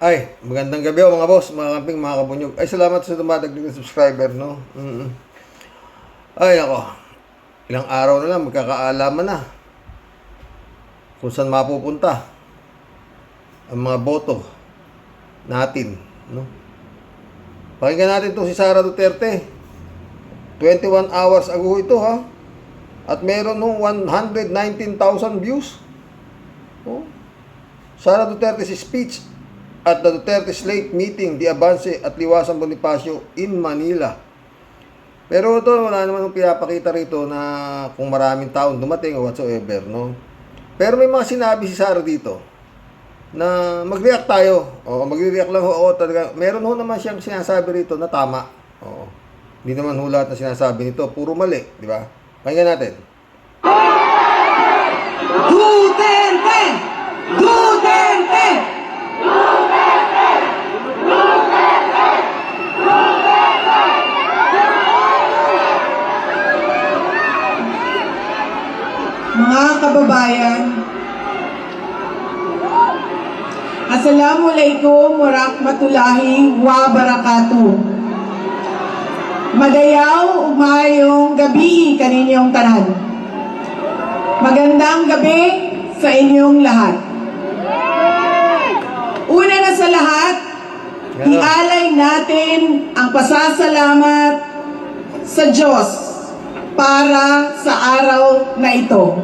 Ay, magandang gabi mga boss, mga kamping, mga kabunyog. Ay, salamat sa dumadagdag na subscriber, no? Ay, ako. Ilang araw na lang, magkakaalaman na kung saan mapupunta ang mga boto natin, no? Pakinggan natin to si Sara Duterte. 21 hours ago ito, ha? At meron nung 119,000 views. Oh. Sara Duterte's speech at the Duterte Slate meeting, the Avance at Liwasan Bonifacio in Manila. Pero ito, wala naman yung pinapakita rito na kung maraming taon dumating o whatsoever, no? Pero may mga sinabi si Sara dito na mag-react tayo. O, mag-react lang ho ako talaga. Meron ho naman siyang sinasabi rito na tama. Oo. Hindi naman ho lahat na sinasabi nito. Puro mali, di ba? Pakinggan natin. Duterte! Duterte! Mga kababayan, Assalamualaikum warahmatullahi wabarakatuh. Magayaw umayong gabi kaninyong tanan. Magandang gabi sa inyong lahat. Una na sa lahat, ialay natin ang pasasalamat sa Diyos para sa araw na ito.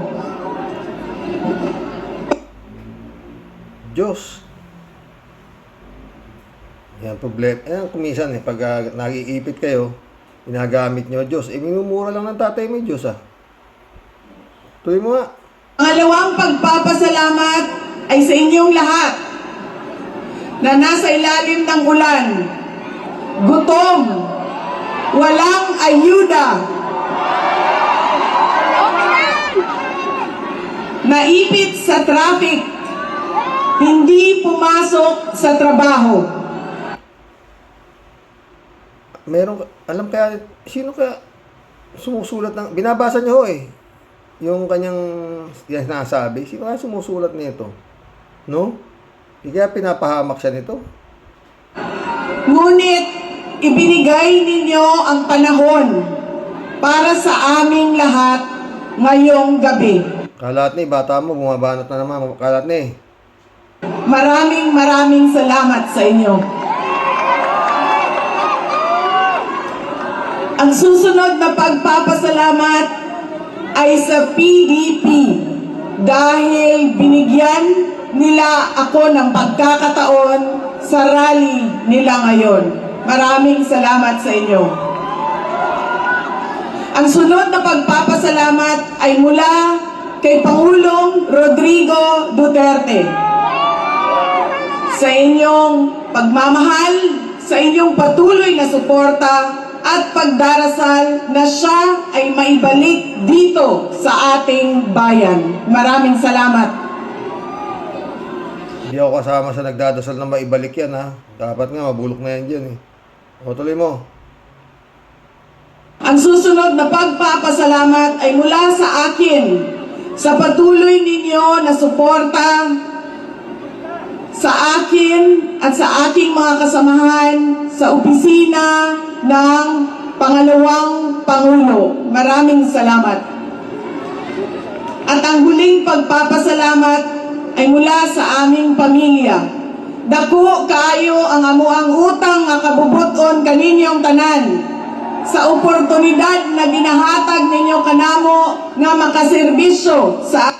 Diyos. Yan problema. Ayan, kumisan pag nag-iipit kayo, ginagamit nyo Diyos. Minumura lang ng tatay mo Diyos, Tuloy mo nga. Pangalawang pagpapasalamat ay sa inyong lahat na nasa ilalim ng ulan, gutom, walang ayuda, naipit sa traffic, hindi pumasok sa trabaho. Alam kaya, sino kaya sumusulat ng, binabasa niyo yung kanyang sinasabi, sino kaya sumusulat nito? No? Hindi kaya pinapahamak siya nito? Ngunit ibinigay ninyo ang panahon para sa aming lahat ngayong gabi. Kalat ni, bata mo, bumabanat na naman, kalat ni. Maraming salamat sa inyo. Ang susunod na pagpapasalamat ay sa PDP dahil binigyan nila ako ng pagkakataon sa rally nila ngayon. Maraming salamat sa inyo. Ang sunod na pagpapasalamat ay mula kay Pangulong Rodrigo Duterte. Sa inyong pagmamahal, sa inyong patuloy na suporta at pagdarasal na siya ay maibalik dito sa ating bayan. Maraming salamat. Hindi ako kasama sa nagdadasal na maibalik yan, Dapat nga, mabulok na yan dyan, O, tuloy mo. Ang susunod na pagpapasalamat ay mula sa akin sa patuloy ninyo na suporta sa akin at sa aking mga kasamahan sa opisina ng Pangalawang Pangulo. Maraming salamat. At ang huling pagpapasalamat ay mula sa aming pamilya. Dako kaayo ang amuang utang nga kabubuton kaninyong tanan sa oportunidad na ginahatag ninyo kanamo nga makaserbisyo sa.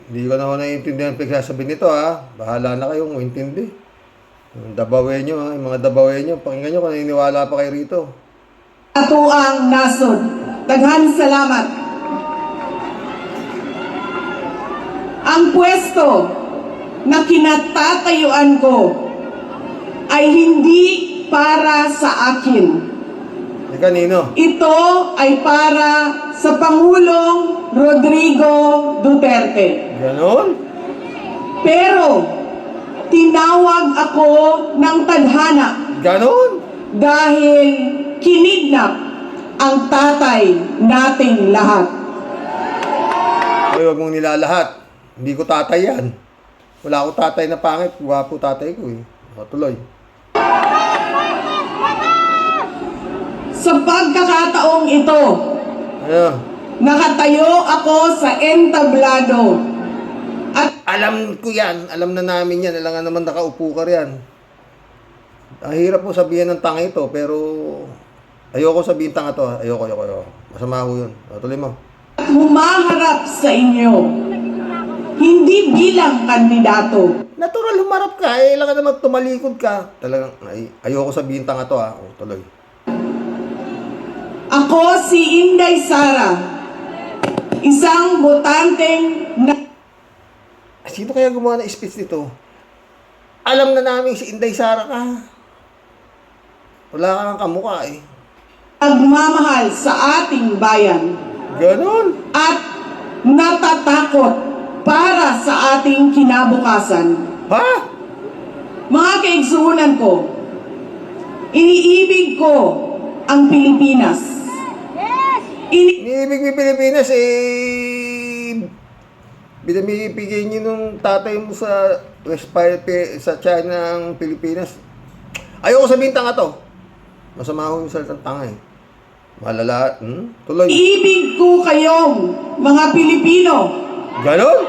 Hindi ko na ako naiintindihan ang pagsasabi nito, Bahala na kayong intindi. Dabawin nyo, Yung mga dabawin nyo. Pakinggan nyo kung naniniwala pa kayo rito. Atuang nasod. Daghan salamat. Ang pwesto na kinatatayuan ko ay hindi para sa akin. Kanino? Ito ay para sa Pangulong Rodrigo Duterte. Ganon? Pero, tinawag ako ng tadhana. Ganon? Dahil kinidnap ang tatay nating lahat. Ay, huwag mong nilalahat. Hindi ko tatay yan. Wala akong tatay na pangit. Gwapo tatay ko, O, tuloy. Sa pagkakataong ito, Ano? nakatayo ako sa entablado at Alam ko yan. Alam na namin yan. Alam nga naman nakaupo ka riyan. Ang hirap po sabihin ng tanga ito, pero ayoko sabihin tanga to. Ayoko. Masama ko yun. O, tuloy mo. humaharap sa inyo, hindi bilang kandidato, Natural, humarap ka. Lang ka naman tumalikod ka. Talagang, ayoko sabihin tanga to ha. O, tuloy. ako si Inday Sara, isang botanteng Sino kaya gumawa ng speech nito? Alam na namin si Inday Sara ka. Wala kang kamukha eh. nagmamahal sa ating bayan Ganon. at natatakot para sa ating kinabukasan. Ha? Mga kaigsuunan ko, iniibig ko ang Pilipinas. Iniibig mo Pilipinas binamibigay niyo nung tatay mo sa sa China ng Pilipinas. Ayoko sabihin tanga to. Masama ko yung salitang tanga eh. Malala. Tuloy. Iniibig ko kayong mga Pilipino. Ganon?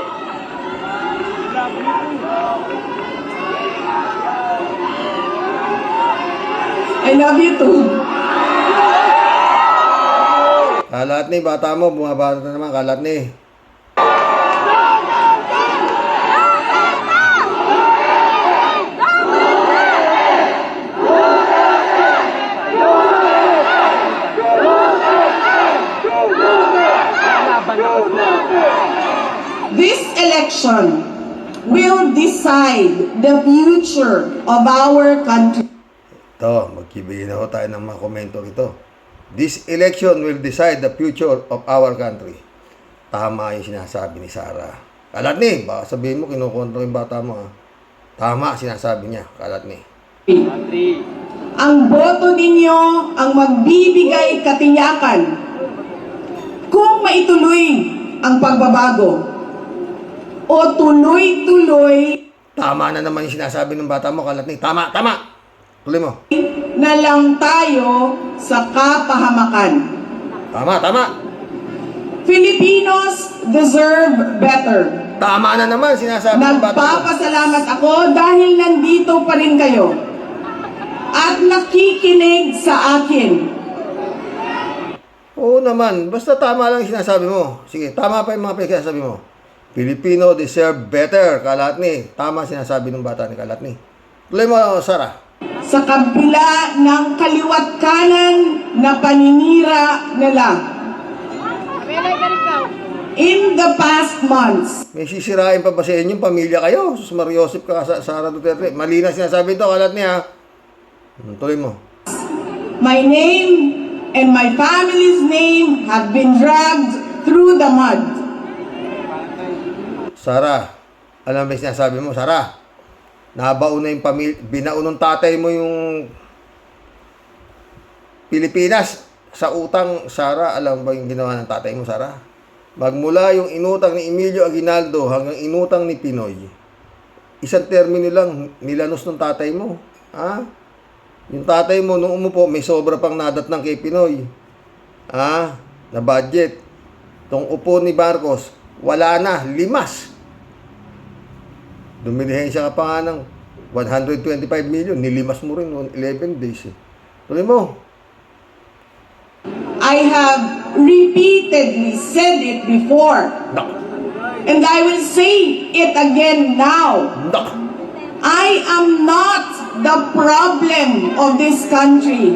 I love you too. Kalat ni, bata mo, bumabata na naman, kalat ni. This election will decide the future of our country. Ito, magkibigay na ho tayo ng mga komento rito. This election will decide the future of our country. Tama yung sinasabi ni Sara. Kalat ni, baka sabihin mo, kinukontra yung bata mo ha. Tama sinasabi niya, kalat ni. Ang boto ninyo ang magbibigay katiyakan kung maituloy ang pagbabago o tuloy-tuloy Tama na naman yung sinasabi ng bata mo, kalat ni. Tama! Tuloy mo. na lang tayo sa kapahamakan. Tama! Filipinos deserve better. Tama na naman sinasabi ng bata mo. Nagpapasalamat ako dahil nandito pa rin kayo at nakikinig sa akin. Oo naman, basta tama lang yung sinasabi mo. Sige, tama pa yung mga pinagsasabi mo. Filipino deserve better, kalat ni. Tama sinasabi ng bata ni kalat ni. Tuloy mo, Sara. Sa kabila ng kaliwat kanan na paninira nila. In the past months, May sisirain pa ba sa inyong pamilya kayo? Sus Mariosip ka sa Sara Duterte. Mali na sinasabi ito, kalat ni ha. Tuloy mo. my name and my family's name have been dragged through the mud. Sara, alam mo yung sinasabi mo, Sara? Nabaon na yung pamilya, binaunong tatay mo yung Pilipinas sa utang. Sara, alam ba yung ginawa ng tatay mo, Sara? Magmula yung inutang ni Emilio Aguinaldo hanggang inutang ni Pinoy, isang termino lang nilanos ng tatay mo. Ha? Yung tatay mo, nung umupo, may sobra pang nadatnang kay Pinoy. Ha? Na budget. Tong upo ni Marcos, wala na, limas. Dumilihensya ka pa nga ng 125 million, nilimas mo rin noon 11 days. Tuloy mo. I have repeatedly said it before, Nak. and I will say it again now. Nak. I am not the problem of this country.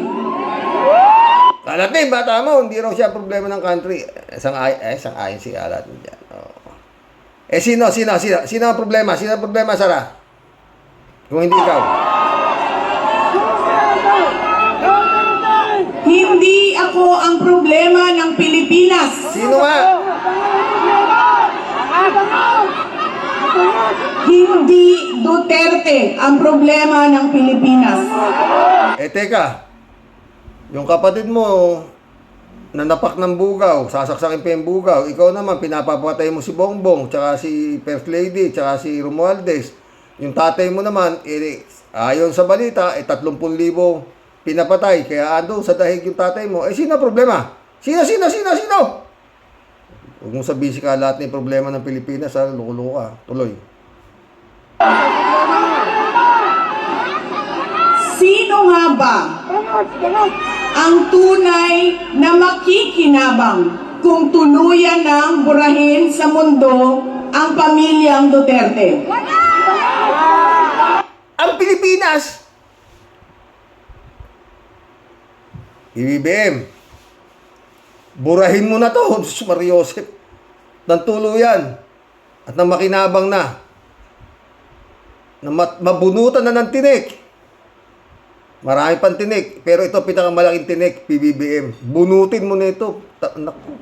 Kalat na yung bata mo, hindi raw siya problema ng country. Sang-ayon si Alat dyan. Oh. Sino ang problema? Sino ang problema, Sara? Kung hindi ikaw. Hindi ako ang problema ng Pilipinas. Sino nga? Hindi Duterte ang problema ng Pilipinas. Teka. Yung kapatid mo, nanapak ng bugaw, sasaksakin pa yung bugaw. Ikaw naman, pinapapatay mo si Bongbong, tsaka si First Lady, tsaka si Romualdez. Yung tatay mo naman, Ayon sa balita, 30,000 pinapatay. Kaya ando sa dahig yung tatay mo. Sino problema? Sino? Huwag mong sabihin ka lahat ng problema ng Pilipinas, ha? Loko-loko ka. Tuloy. Sino nga ba ang tunay na makikinabang kung tuluyan ng burahin sa mundo ang pamilyang Duterte? Ang Pilipinas! BBM, burahin mo na to, Jesus Mariosep, ng tuluyan at ng makinabang na mabunutan na ng tinik. Marami pang tinik, pero ito pinakamalaking tinik, PBBM. Bunutin mo na ito. Naku.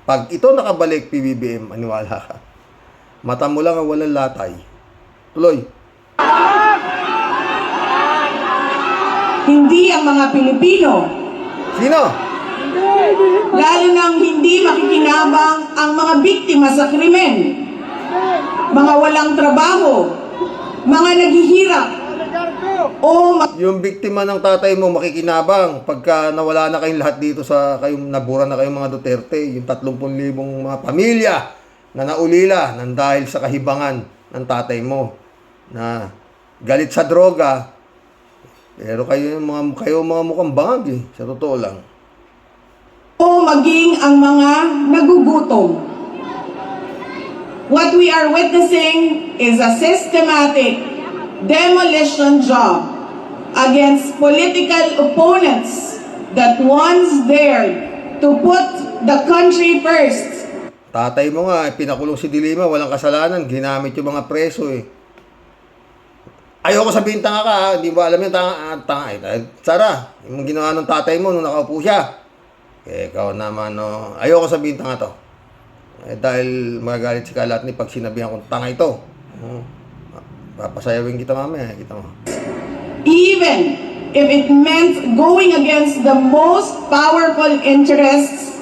Pag ito nakabalik, PBBM, maniwala ka. Mata mo lang ang walang latay. Tuloy. Hindi ang mga Pilipino, Sino? lalo nang hindi makikinabang ang mga biktima sa krimen, mga walang trabaho, mga naghihirap, o Yung biktima ng tatay mo makikinabang pagka nawala na kayong lahat dito sa kayong nabura na kayong mga Duterte, yung 30,000 mga pamilya na naulila nang dahil sa kahibangan ng tatay mo na galit sa droga. Pero kayo mga mukhang bangag eh, sa totoo lang. o maging ang mga nagugutom. What we are witnessing is a systematic demolition job against political opponents that once dared to put the country first. Tatay mo nga, pinakulong si Dilima, walang kasalanan, ginamit yung mga preso eh. Ayoko sabihin tanga ka, hindi ba alam yung tanga Sara, yung ginawa ng tatay mo nung nakaupo siya. Ikaw naman, no. Ayoko sabihin tanga to. Dahil magagalit si Kalat ni pag sinabihan kong tanga ito. Papasayawin kita mamaya, kita mo. Even if it meant going against the most powerful interests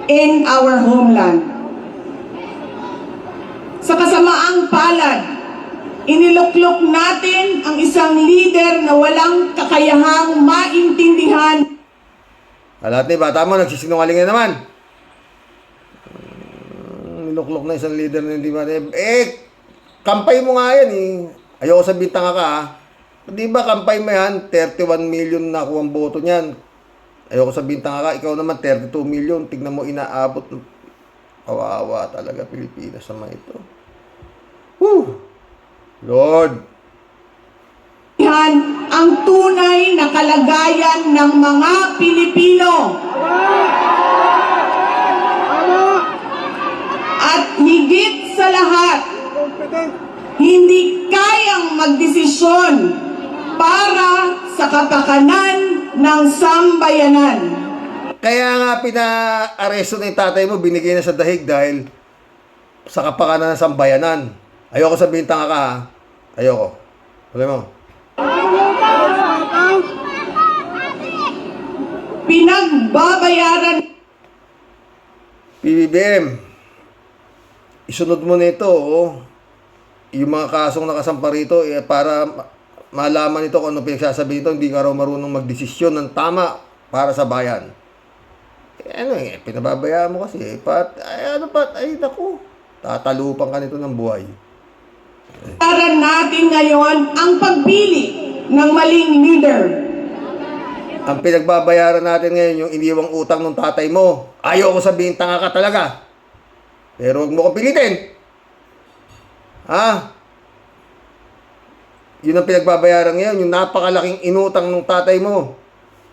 in our homeland. Sa kasamaang palad, iniluklok natin ang isang leader na walang kakayahang maintindihan. Kalat ni, bata mo, nagsisinungaling na naman. Niluklok na isang leader na hindi ba? Kampay mo nga yan eh. Ayoko sabihin tanga ka ha. Di ba kampay mo yan, 31 million na kuha ang boto niyan. Ayoko sabihin tanga ka, ikaw naman 32 million. Tignan mo inaabot. Kawawa talaga Pilipinas sa mga ito. Woo! Lord! Ang tunay na kalagayan ng mga Pilipino. At higit sa lahat, hindi kayang magdesisyon para sa kapakanan ng sambayanan. Kaya nga pina-aresto ng tatay mo, binigay na sa dahig dahil sa kapakanan ng sambayanan. Ayoko sabihin tanga ka ha. Ayoko. Alam mo? Pinagbabayaran PBBM, isunod mo nito, yung mga kasong nakasampa rito, para malaman nito kung ano pinagsasabi nito, hindi ka raw marunong magdesisyon ng tama para sa bayan. Pinababayaan mo kasi. Naku, tatalupan ka nito ng buhay. natin ngayon ang pagpili ng maling leader. Ang pinagbabayaran natin ngayon, yung iniwang utang ng tatay mo. Ayoko sabihin tanga ka talaga. Pero huwag mo kong pilitin. Yun ang pinagbabayaran ngayon, yung napakalaking inutang ng tatay mo.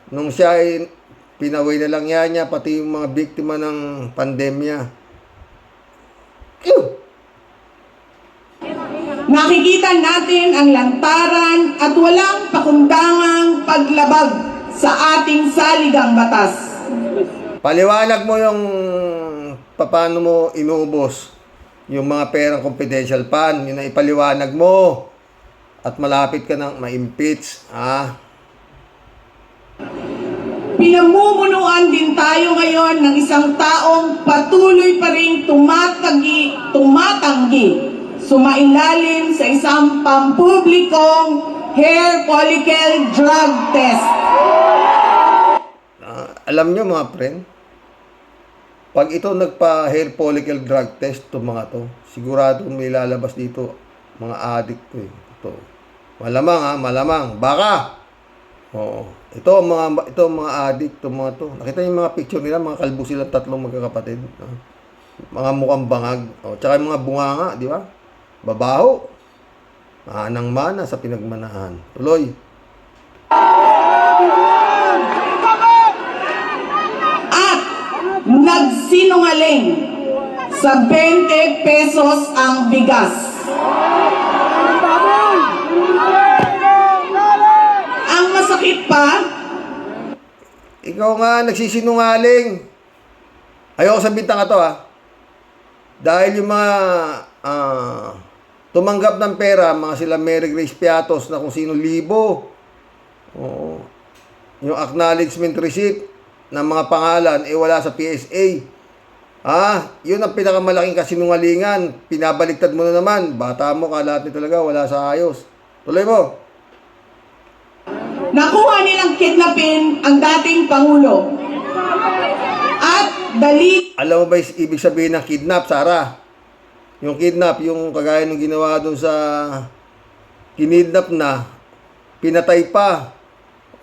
Nung siya ay pinaway na lang niya, pati yung mga biktima ng pandemya. Nakikita natin ang lantaran at walang pakundangang paglabag sa ating saligang batas. Paliwanag mo yung paano mo inuubos yung mga perang confidential fund. Yun ang ipaliwanag mo. At malapit ka nang ma-impeach. Pinamumunuan din tayo ngayon ng isang taong patuloy pa rin tumatanggi sumailalim sa isang pampublikong hair follicle drug test. Alam nyo mga friend, pag ito nagpa-hair follicle drug test, to mga to, sigurado may lalabas dito, mga addict to eh. Ito. Malamang ha, malamang. Baka! Oo. Ito ang mga addict, to mga to. Nakita niyo yung mga picture nila, mga kalbo silang tatlong magkakapatid. Mga mukhang bangag. O, tsaka yung mga bunganga, di ba? Babaho. Manang mana sa pinagmanahan. Tuloy. At nagsinungaling sa 20 pesos ang bigas. Ang masakit pa, Ikaw nga nagsisinungaling. Ayoko sabihin ka to ha. Dahil yung mga tumanggap ng pera, mga sila Mary Grace Piatos na kung sino libo. Oo. Yung acknowledgement receipt ng mga pangalan wala sa PSA. Yun ang pinakamalaking kasinungalingan. Pinabaliktad mo na naman. Bata mo, kalat ni talaga, wala sa ayos. Tuloy mo. nakuha nilang kidnapin ang dating Pangulo. At Alam mo ba yung ibig sabihin ng kidnap, Sarah? Yung kidnap, yung kagaya ng ginawa doon sa kinidnap na, pinatay pa.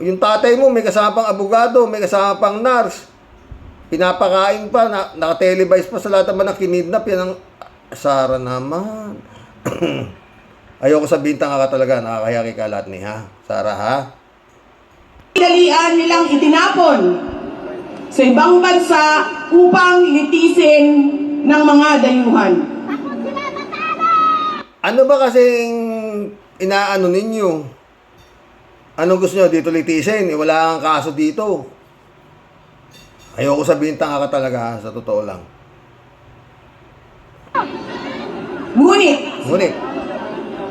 Yung tatay mo, may kasama pang abogado, may kasama pang nurse. Pinapakain pa, naka-televise pa sa lahat naman ng kinidnap. Yan ang Sarah naman. Ayoko sabihin tanga ka talaga, nakakaya kay kalat ni ha? Sarah ha? dalian nilang itinapon sa ibang bansa upang litisin ng mga dayuhan. Ano ba kasing inaano ninyo? Anong gusto nyo dito litisin? Wala kang kaso dito. Ayoko sabihin tanga ka talaga, sa totoo lang. Ngunit,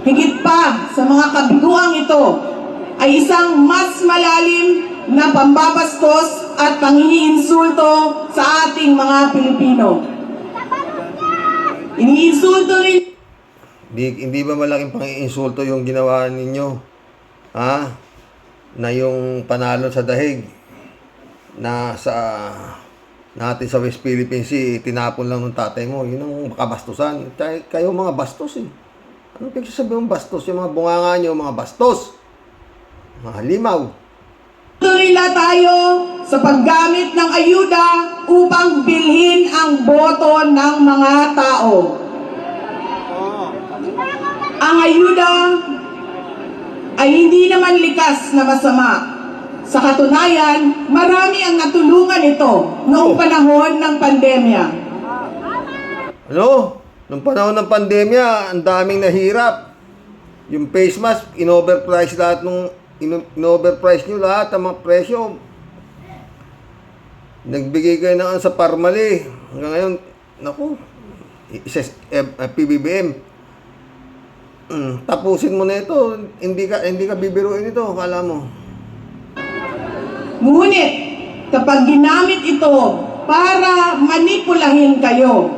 higit pa sa mga kabiguang ito, ay isang mas malalim na pambabastos at panghiinsulto sa ating mga Pilipino. Iniinsulto rin Hindi ba malaking pang-iinsulto yung ginawa ninyo? Na yung panalo sa dahig na sa natin sa West Philippine Sea, tinapon lang ng tatay mo. Yun ang makabastusan. Kayo mga bastos eh. Anong pagsasabi mong bastos? Yung mga bunganga nyo, mga bastos. Mga halimaw. nila tayo sa paggamit ng ayuda upang bilhin ang boto ng mga tao. Ang ayuda ay hindi naman likas na masama. Sa katunayan, marami ang natulungan ito noong panahon ng pandemya. Nung panahon ng pandemya, ang daming nahirap. Yung face mask, in-overprice lahat in-overprice nyo lahat ang mga presyo. Nagbigay kayo ng sa Parmali. Hanggang ngayon, naku, PBBM. Tapusin mo na ito. Hindi ka bibiruin ito, akala mo. Ngunit, kapag ginamit ito para manipulahin kayo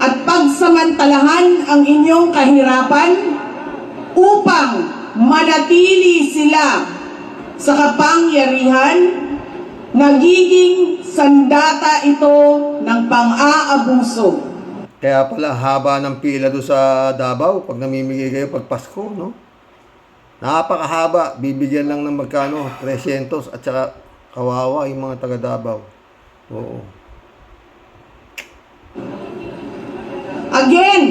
at pagsamantalahan ang inyong kahirapan upang manatili sila sa kapangyarihan, nagiging sandata ito ng pang-aabuso. Kaya pala haba ng pila doon sa Davao pag namimigay kayo pag Pasko, no? Napakahaba. Bibigyan lang ng magkano? 300 at saka kawawa yung mga taga Davao. Oo. Again,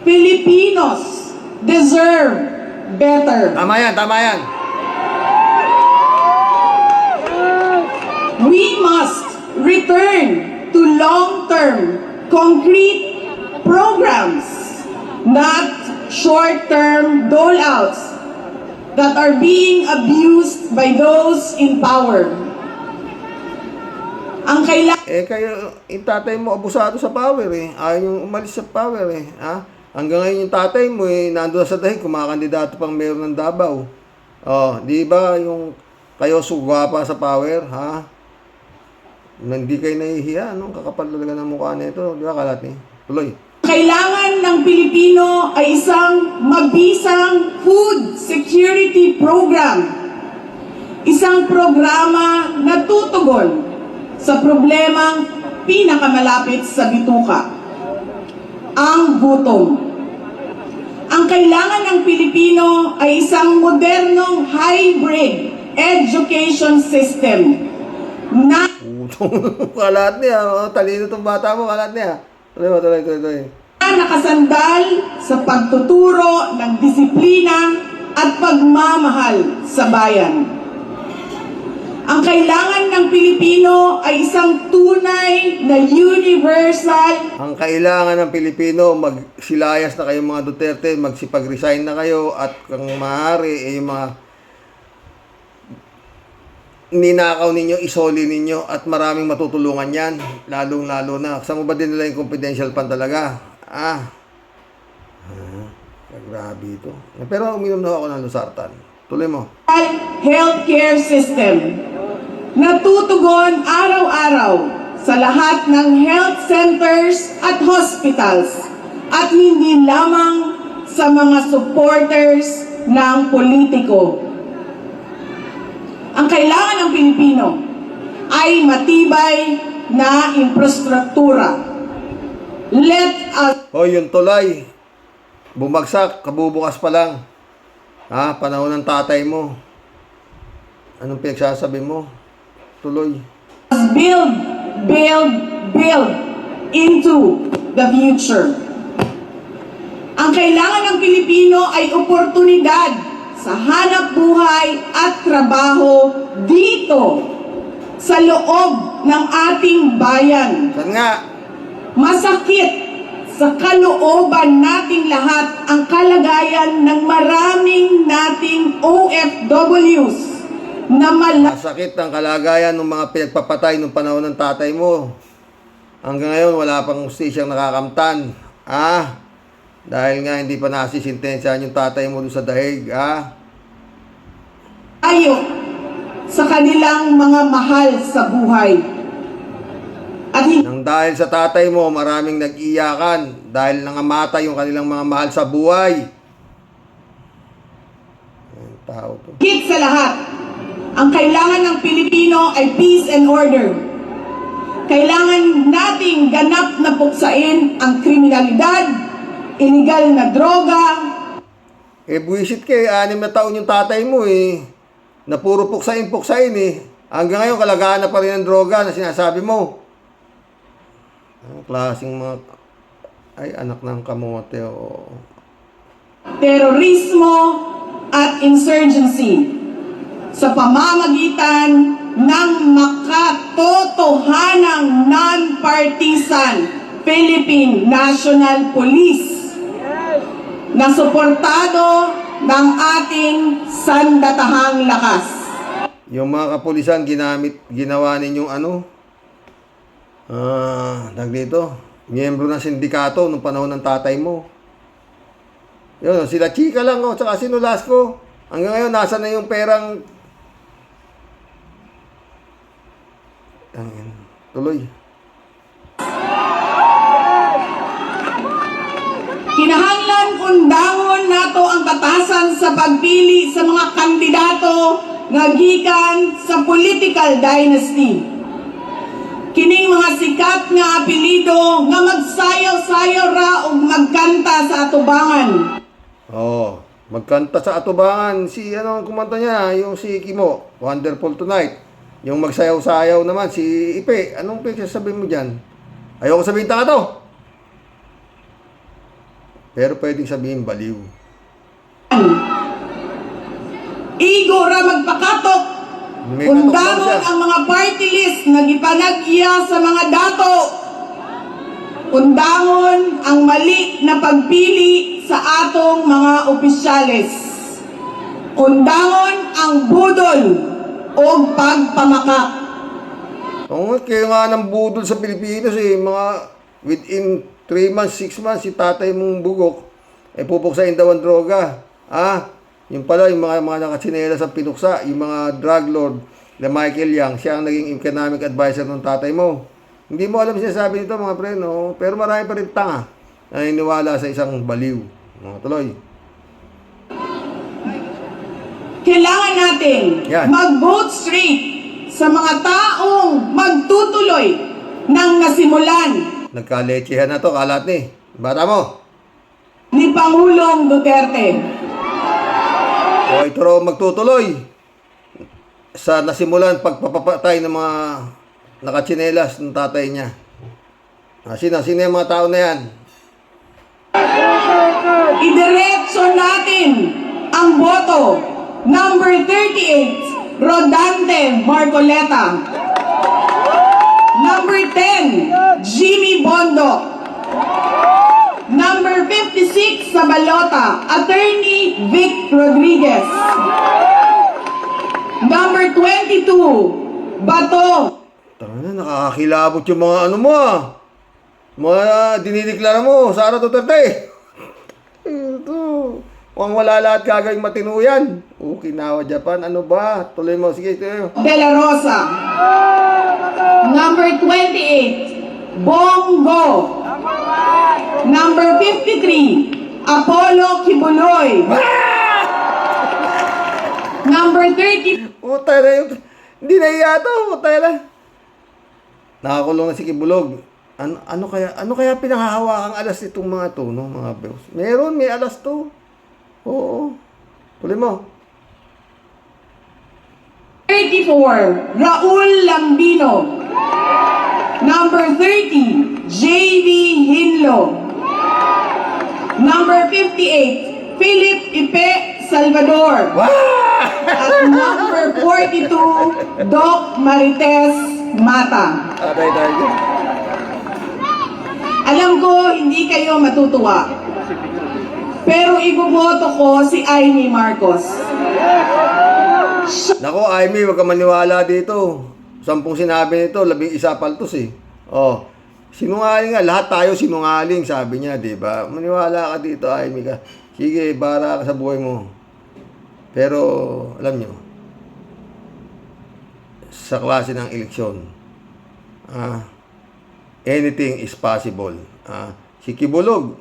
Filipinos deserve better. Tama yan, tama yan. We must return to long-term, concrete programs, not short-term dole-outs that are being abused by those in power. Ang kailangan Kayo, yung tatay mo abusado sa power eh. Ayaw yung umalis sa power eh. Hanggang ngayon yung tatay mo nandun sa dahig, kumakandidato pang mayor ng Davao. Di ba yung kayo sugwa sa power, Hindi kayo nahihiya, no? Kakapal talaga ng mukha nito. Di ba, kalat eh? Tuloy. Kailangan ng Pilipino ay isang mabisang food security program. Isang programa na tutugon sa problemang pinakamalapit sa bituka, ang gutom. Ang kailangan ng Pilipino ay isang modernong hybrid education system na Kalat niya. Oh, talino itong bata mo. Kalat niya. Tuloy. nakasandal sa pagtuturo ng disiplina at pagmamahal sa bayan. Ang kailangan ng Pilipino ay isang tunay na universal. Ang kailangan ng Pilipino, magsilayas na kayo mga Duterte, magsipag-resign na kayo, at kung maaari, yung mga ninakaw ninyo, isoli ninyo, at maraming matutulungan yan. Lalong-lalo na. Saan mo ba din nila yung confidential fund talaga? Grabe ito. Pero uminom na ako ng Losartan. Tuloy mo. Healthcare system na tutugon araw-araw sa lahat ng health centers at hospitals at hindi lamang sa mga supporters ng politiko. Ang kailangan ng Pilipino ay matibay na infrastruktura. Let us... Yung tulay. Bumagsak, kabubukas pa lang. Panahon ng tatay mo. Anong pinagsasabi mo? Tuloy. build into the future. Ang kailangan ng Pilipino ay oportunidad sa hanap buhay at trabaho dito sa loob ng ating bayan. Saan nga? Masakit sa kalooban nating lahat ang kalagayan ng maraming nating OFWs na Masakit ang kalagayan ng mga pinagpapatay nung panahon ng tatay mo. Hanggang ngayon, wala pang hustisyang nakakamtan. Dahil nga hindi pa nasisintensyahan yung tatay mo doon sa dahig. Ayo sa kanilang mga mahal sa buhay. At Nang dahil sa tatay mo, maraming nag-iyakan dahil nangamatay yung kanilang mga mahal sa buhay. Ang tao to. higit sa lahat, ang kailangan ng Pilipino ay peace and order. Kailangan nating ganap na puksain ang kriminalidad, illegal na droga. Buwisit kayo, 6 na taon yung tatay mo na puro puksain Hanggang ngayon, kalagahan na pa rin ang droga na sinasabi mo. Ang klaseng mga... Ay, anak ng kamote, Terorismo at insurgency sa pamamagitan ng makatotohanang non-partisan Philippine National Police na suportado ng ating sandatahang lakas. Yung mga kapulisan, ginawa ninyong dito, miyembro ng sindikato nung panahon ng tatay mo. Yun, sila Chika lang, tsaka si Nolasco. Hanggang ngayon, nasa na yung perang... Tuloy. Kinahanglan undangon nato ang batasan sa pagpili sa mga kandidato nga gikan sa political dynasty. Kining mga sikat nga apelido nga magsayaw-sayaw ra ug magkanta sa atubangan. Magkanta sa atubangan si ang kumanta niya, yung si Kimo, Wonderful Tonight. Yung magsayaw-sayaw naman si Ipe. Anong pinagsasabihin mo diyan? Ayoko sabihin tanga to. Pero pwedeng sabihin baliw. Igo ra magpakatok. May katok daw Undangon siya. ang mga party list nga gipanag-iya sa mga dato. Undangon ang mali na pagpili sa atong mga opisyales. Undangon ang budol o pagpamakak. Kaya nga ng budol sa Pilipinas mga within 3 months, 6 months, si tatay mong bugok, pupuksain daw ang droga. Yung pala, yung mga nakatsinelas ang pinuksa, yung mga drug lord, na Michael Yang, siya ang naging economic advisor ng tatay mo. Hindi mo alam siya sabi nito mga pre, no? Pero marami pa rin tanga naniniwala sa isang baliw. Tuloy. Kailangan natin Yan. mag-vote straight sa mga taong magtutuloy ng nasimulan Nagkalechehan na to, kalat ni. Bata mo. ni Pangulong Duterte. O ito raw magtutuloy sa nasimulan pagpapatay ng mga nakatsinelas ng tatay niya. Sino yung mga tao na yan? Idiretso natin ang boto. Number 38, Rodante Marcoleta. Number 10, Jimmy Bondo. Number 56 sa balota, Attorney Vic Rodriguez. Number 22, Bato. Tanga na, nakakakilabot yung mga ano mo ah. Mga dinideklara mo, Sara Duterte. Ito. Kung wala lahat gagawing matino yan. Okinawa, Japan. Ano ba? Tuloy mo. Sige, tuloy mo. De La Rosa. Number 28, Bongo. Number 53, Apollo Kibuloy. Number 30, Puta na yun. Hindi na iyato. Puta na. Nakakulong na si Kibulog. Ano kaya pinangahawakang alas itong mga to, no, mga boss? May alas to. Oo. Tuloy mo. 34, Raul Lambino. Number 30, JV Hinlo. Number 58, Philip Ipe Salvador. At number 42, Doc Marites Mata. Atay tayo. Alam ko, hindi kayo matutuwa. Pero iboboto ko si Amy Marcos. Nako, Amy, huwag ka maniwala dito. 10 sinabi nito, 11 paltos eh. Oh, sinungaling nga. Lahat tayo sinungaling, sabi niya, di ba? Maniwala ka dito, Amy ka. Sige, bara ka sa buhay mo. Pero, alam nyo, sa klase ng eleksyon, anything is possible. Si Kibulog,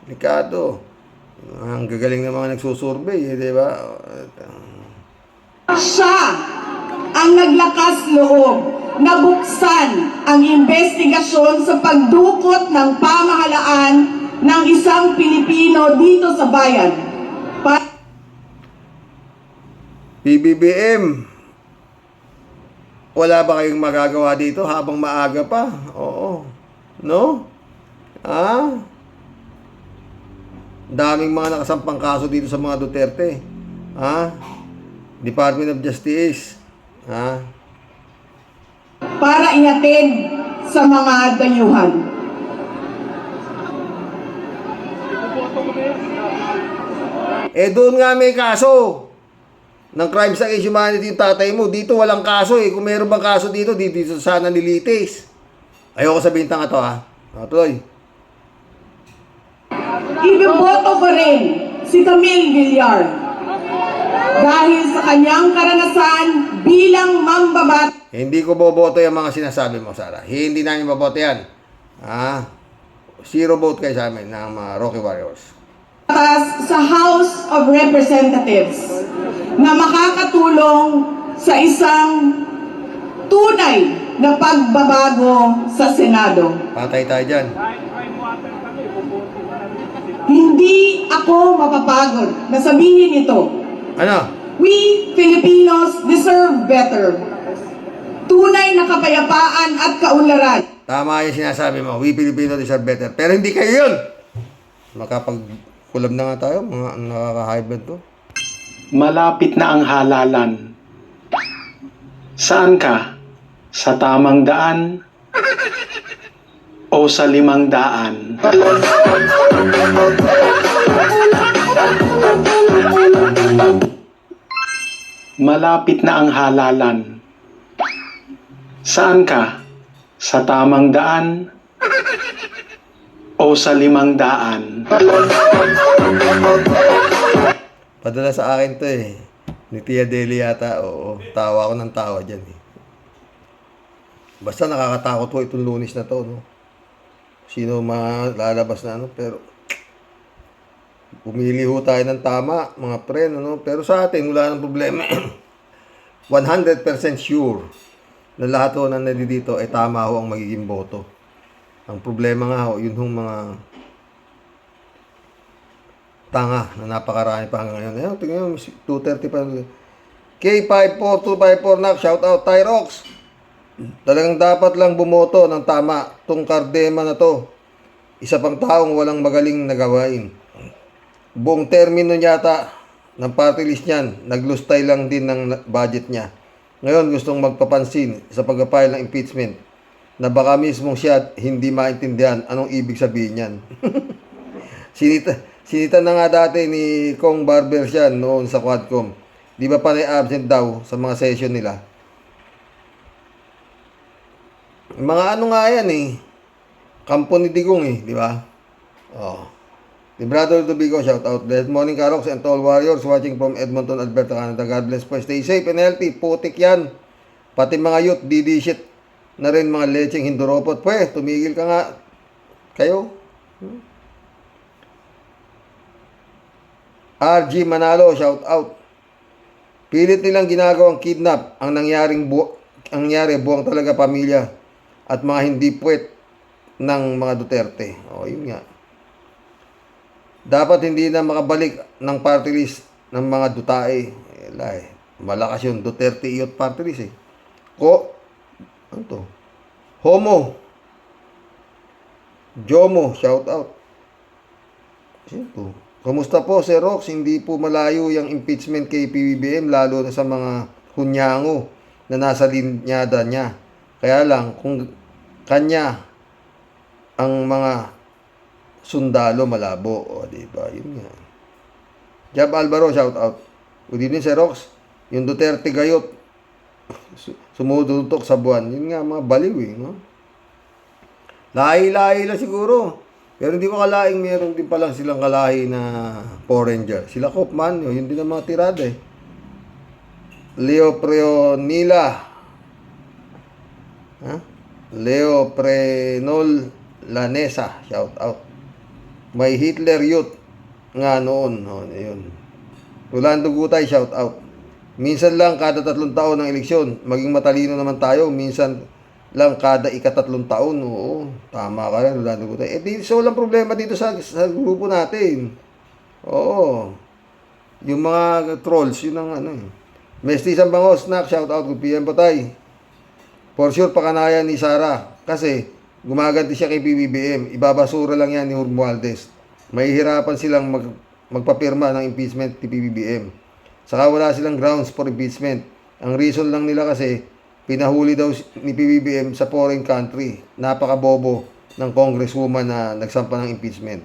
likado. Ang gagaling ng mga nagsusurvey, di ba? Siya ang naglakas loob na buksan ang investigasyon sa pagdukot ng pamahalaan ng isang Pilipino dito sa bayan. PBBM, wala ba kayong magagawa dito habang maaga pa? Oo. No? Daming mga nakasampang kaso dito sa mga Duterte. Department of Justice. Para inatid sa mga dayuhan. Doon nga may kaso ng crimes against humanity yung tatay mo. Dito walang kaso eh. Kung meron bang kaso dito, dito sana nilitis. Ayoko sabihin tanga to tuloy. Iboboto ko rin si Camille Villar dahil sa kanyang karanasan bilang mambabat. Hindi ko boboto yung mga sinasabi mo, Sara. Hindi namin boboto yan. 0 vote kayo sa amin ng mga Rocky Warriors. Sa House of Representatives na makakatulong sa isang tunay na pagbabago sa Senado. Patay tayo dyan. Hindi ako mapapagod na sabihin ito. Ano? We Filipinos deserve better. Tunay na kapayapaan at kaunlaran. Tama yung sinasabi mo. We Filipino deserve better. Pero hindi kayo yun. Makapag-kulab na nga tayo. Mga nakaka-hybrid to. Malapit na ang halalan. Saan ka? Sa tamang daan? O sa 500? Malapit na ang halalan. Saan ka? Sa tamang daan? O sa 500? Padala sa akin to eh. Ni Tia Deli yata. Oo. Tawa ako ng tawa dyan eh. Basta nakakatakot ko itong Lunes na to, no? sino malalabas na ano, pero pumili ho tayo ng tama, mga pre, ano? Pero sa atin, wala nang problema. 100% sure na lahat ho na nandito ay tama ho ang magiging boto. Ang problema nga ho, yun hong mga tanga na napakarami pa hanggang ngayon. Ayun, tingnan mo, 2:30 pa. K54254 nak, shout out Tyrox. Talagang dapat lang bumoto ng tama tong Cardema na to. Isa pang taong walang magaling na gawain. Buong termino yata ng party list niyan, naglustay lang din ng budget niya. Ngayon gustong magpapansin sa pag-file ng impeachment na baka mismong siya hindi maintindihan anong ibig sabihin niyan. Sinita na nga dati ni Kong Barber siya noon sa Quadcom. Di ba panay absent daw sa mga session nila? Mga ano nga yan eh. Kampo ni Digong eh, di ba? Oh. The brother to Bigo, shout out. Good morning, Karox and all warriors watching from Edmonton, Alberta, Canada. God bless po. Stay safe and healthy. Putik yan. Pati mga youth, shit na rin mga lecheng hinduropot. Pwe, tumigil ka nga. Kayo? RG Manalo, shout out. Pilit nilang ginagawang kidnap ang nangyari buwang talaga pamilya at mga hindi puwet ng mga Duterte. O, yun nga. Dapat hindi na makabalik ng party list ng mga Dutae. Malakas yung Duterte Youth Party List eh. Ano to? Homo. Jomo, shout out. Sino to? Kamusta po, Sir Rox? Hindi po malayo yung impeachment kay PBBM, lalo na sa mga hunyango na nasa linyada niya. Kaya lang, kung kanya ang mga sundalo malabo. O, diba? Yun nga. Jab Alvaro, shout out. Good evening, Sir Rox. Yung Duterte gayot, sumuduntok sa buwan. Yun nga, mga baliw eh. No? Lahi-lahi lang siguro. Pero hindi ko kalaing meron din palang silang kalahi na foreigner. Sila Kopman, yun din ang mga tirada eh. Leo Preonila. Leo Prenol Lanesa, shout out. May Hitler Youth nga noon. Yun. Rolando Gutay, shout out. Minsan lang kada 3 taon ng eleksyon. Maging matalino naman tayo. Minsan lang kada 3 taon. Oo, tama ka rin, Rolando Gutay. So walang problema dito sa grupo natin. Oo. Yung mga trolls, yun ang ano eh. Mestiza Bangos, nak, shout out. Good PM po tayo. For sure, pakanayan ni Sara. Kasi gumaganti siya kay PBBM. Ibabasura lang yan ni Romualdez. Mahihirapan silang magpapirma ng impeachment ni PBBM. Saka wala silang grounds for impeachment. Ang reason lang nila kasi, pinahuli daw ni PBBM sa foreign country. Napakabobo ng congresswoman na nagsampa ng impeachment.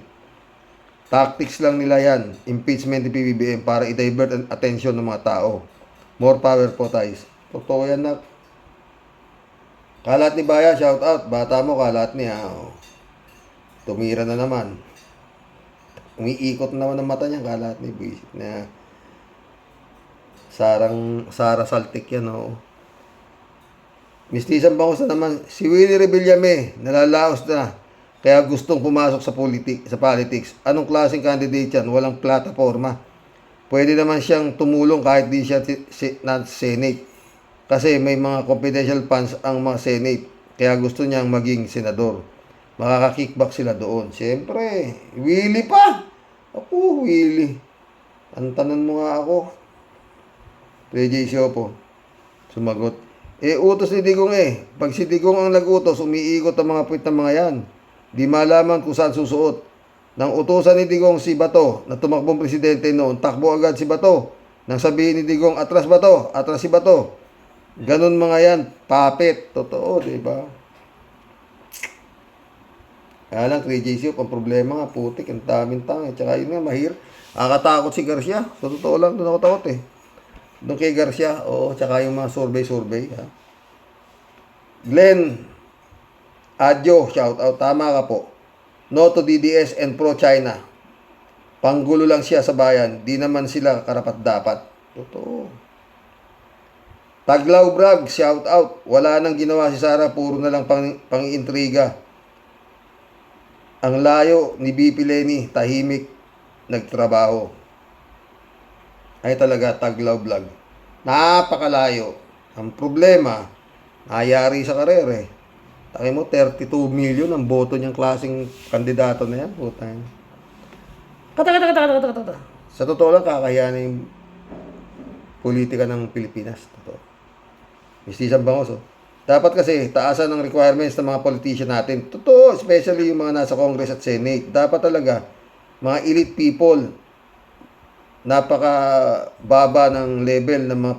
Tactics lang nila yan. Impeachment ni PBBM para i-divert ang attention ng mga tao. More power po tayo. Totoo yan na. Kalat ni Baya, shout out. Bata mo, kalat niya. Tumira na naman. Umiikot naman ang mata niya, kalat ni Buisit na Sara Saltik yan, oo. Mistisan Bangos na naman, si Willie Rebillame, nalalaos na. Kaya gustong pumasok sa politics. Anong klaseng candidate yan? Walang plataforma. Pwede naman siyang tumulong kahit di siya na Senate. Kasi may mga confidential funds ang mga Senate. Kaya gusto niyang maging senador. Makaka-kickback sila doon. Siyempre, Willie pa. Ako, Willie. Antanan mo nga ako. PJ Siopo. Sumagot. Utos ni Digong eh. Pag si Digong ang nag-utos, umiikot ang mga puwit ng mga yan. Di malaman kung saan susuot. Nang utosan ni Digong si Bato, na tumakbong presidente noon, takbo agad si Bato. Nang sabihin ni Digong, atras Bato, atras si Bato. Ganun mga yan, papit. Totoo, di ba? Kaya lang, 3JC, ang problema nga, putik, ang daming tanga. Tsaka yun nga, mahir. Akatakot si Garcia. Sa totoo lang, doon ako takot eh. Doon kay Garcia, oo, tsaka yung mga survey. Ha? Glenn Adjo, shout out. Tama ka po. No to DDS and pro-China. Panggulo lang siya sa bayan. Di naman sila karapat-dapat. Totoo. Taglaw Brag, shout out. Wala nang ginawa si Sara, puro na lang pang-intriga. Ang layo ni BP Lenny, tahimik, nagtrabaho. Ay talaga, Taglaw Vlog. Napakalayo. Ang problema, nangyari sa karere. Taki mo, 32 million ang boto niyang klaseng kandidato na yan. Puta yan. Kata. Sa totoo lang, kakahiya na yung politika ng Pilipinas. Totoo. Mistisan Bangos, oh. Dapat kasi taasan ng requirements ng mga politician natin. Totoo, especially yung mga nasa Congress at Senate. Dapat talaga, mga elite people, napaka baba ng level ng mga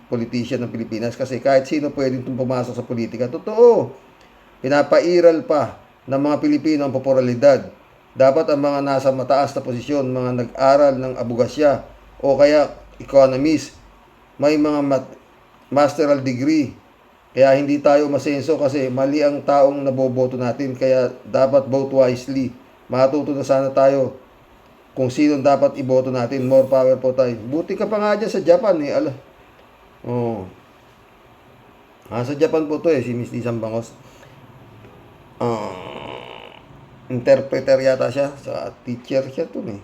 politician ng Pilipinas kasi kahit sino pwedeng pumasok sa politika. Totoo, pinapairal pa ng mga Pilipino ang popularidad. Dapat ang mga nasa mataas na posisyon, mga nag-aral ng abogasya o kaya economist, may mga masteral degree. Kaya hindi tayo masenso kasi mali ang taong naboboto natin. Kaya dapat vote wisely. Matuto na sana tayo kung sino dapat iboto natin. More power po tayo. Buti ka pa nga dyan sa Japan eh. Oh. Sa Japan po to eh. Si Miss Lisan Bangos. Interpreter yata siya. Sa teacher siya to eh.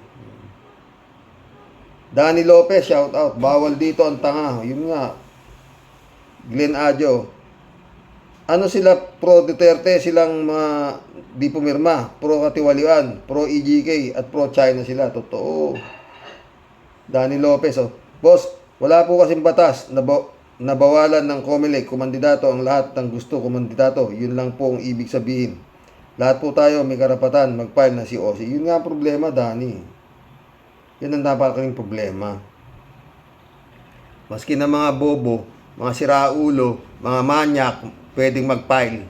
Danny Lopez, shout out. Bawal dito ang tanga. Yun nga. Glenn Adjo. Ano sila, pro Duterte, silang mga di pumirma, pro Katiwalian, pro EGK, at pro China sila. Totoo. Danny Lopez, oh. Boss, wala po kasing batas na nabawalan ng COMELEC, kumandidato ang lahat ng gusto kumandidato. Yun lang po ang ibig sabihin. Lahat po tayo may karapatan mag-file na COC. Yun nga ang problema, Danny. Yan ang napakaling problema. Maski na mga bobo, mga siraulo, mga manyak, pwedeng mag-file.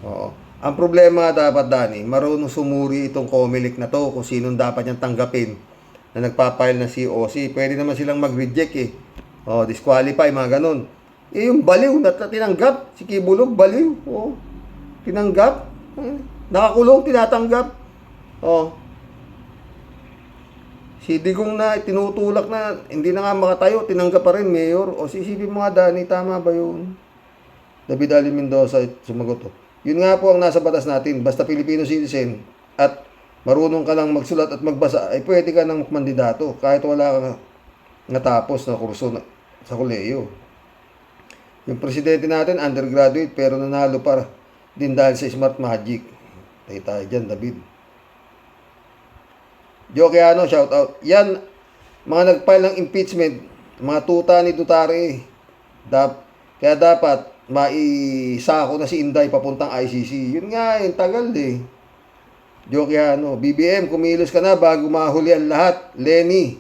Oo. Ang problema dapat, Danny, marunong sumuri itong COMELEC na to kung sinong dapat niyang tanggapin na nagpa-file ng COC. Pwede naman silang mag-reject eh. Disqualify, mga ganun. Yung baliw na tinanggap, si Kibulog, baliw. Tinanggap. Nakakulong, tinatanggap. Si Digong na tinutulak na hindi na nga makatayo, tinanggap pa rin, Mayor. Sisipin mo nga, Danny, tama ba yun? David Ali Mendoza, sumagot. Yun nga po ang nasa batas natin. Basta Filipino citizen at marunong ka lang magsulat at magbasa, ay pwede ka ng mandidato kahit wala kang natapos na kurso sa kolehiyo. Yung presidente natin, undergraduate, pero nanalo pa din dahil sa Smart Magic. Tayo dyan, David. Jokeano, shout out. Yan, mga nag-file ng impeachment, mga tuta ni Duterte. Kaya dapat maisako na si Inday papuntang ICC. Yun nga, yung tagal eh. Jokeano, BBM, kumilos ka na bago mahuli ang lahat. Lenny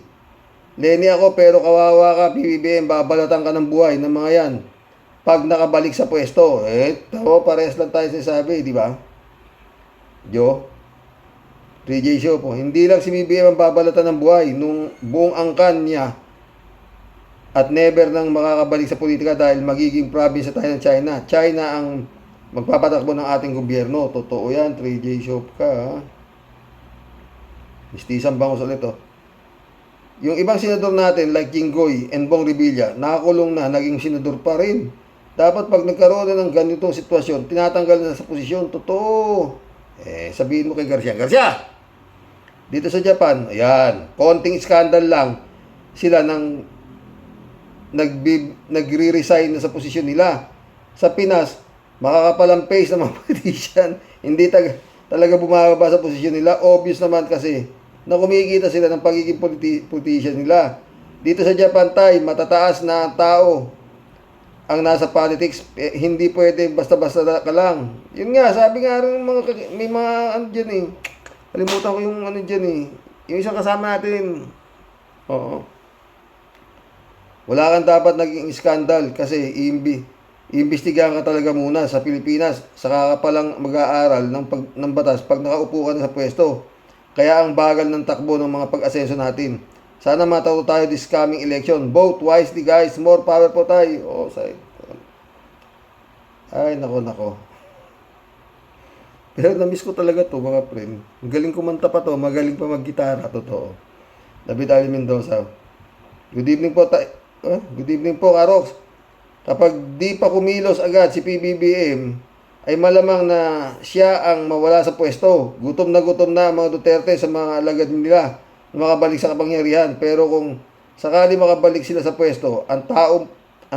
ako pero kawawa ka, BBM, babalatan ka ng buhay ng mga yan. Pag nakabalik sa pwesto, pares lang tayo sinasabi, di ba? Jo, 3J Show po. Hindi lang si BBM ang babalatan ng buhay nung buong angkan niya at never nang makakabalik sa politika dahil magiging province tayo ng China. China ang magpapatakbo ng ating gobyerno. Totoo yan, 3J Shop ka. Mistisan Bangos ulit, Yung ibang senador natin, like Jinggoy and Bong Revilla, nakakulong na, naging senador pa rin. Dapat pag nagkaroon na ng ganitong sitwasyon, tinatanggal na sa posisyon. Totoo. Sabihin mo kay Garcia, dito sa Japan, ayan, konting skandal lang, sila nang nagre-resign na sa posisyon nila. Sa Pinas, makakapalang pace ng mga politician, hindi talaga bumababa sa posisyon nila. Obvious naman kasi na kumikita sila ng pagiging politician nila. Dito sa Japan, matataas na tao ang nasa politics, hindi pwede basta-basta ka lang. Yun nga, sabi nga rin may mga ano dyan eh. Kalimutan ko yung ano dyan eh. Yung isang kasama natin. Wala kang dapat naging skandal kasi iimbestigahan ka talaga muna sa Pilipinas. Saka ka palang mag-aaral ng batas pag nakaupo ka na sa pwesto. Kaya ang bagal ng takbo ng mga pag-asenso natin. Sana matuto tayo this coming election. Vote wisely, guys. More power po tayo. Ay, nako. Pero na-miss ko talaga to, mga friend. Magaling kumanta pa to. Magaling pa mag-gitara. Totoo. David Ali Mendoza. Good evening po tayo. Good evening po, Karox. Kapag di pa kumilos agad si PBBM, ay malamang na siya ang mawala sa pwesto. Gutom na ang mga Duterte sa mga alagad nila na makabalik sa kapangyarihan. Pero kung sakali makabalik sila sa pwesto, ang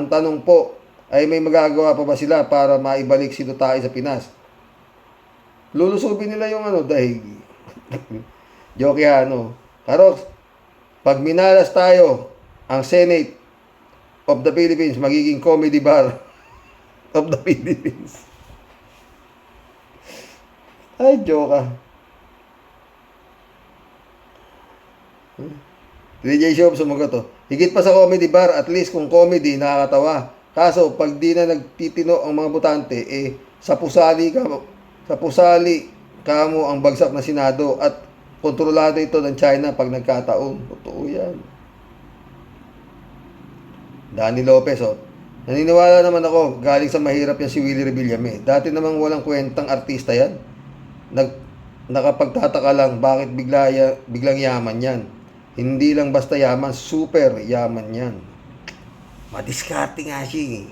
tanong po ay may magagawa pa ba sila para maibalik si Duterte sa Pinas? Lulusubin nila yung dahig. Joke yan, Karoks, pag minalas tayo, ang Senate of the Philippines magiging comedy bar of the Philippines. Ay, joke ah. DJ Shop sumagot to. Higit pa sa comedy bar, at least kung comedy, nakakatawa. Kaso, pag di na nagtitino ang mga botante, sa pusali ka mo ang bagsak na Senado at kontrolado ito ng China pag nagkataon. Totoo yan. Danny Lopez, naniniwala naman ako, galing sa mahirap yan si Willie Revillame. Dati namang walang kwentang artista yan. Nakapagtataka lang bakit biglang yaman yan. Hindi lang basta yaman, super yaman yan. Madiskarte nga siya.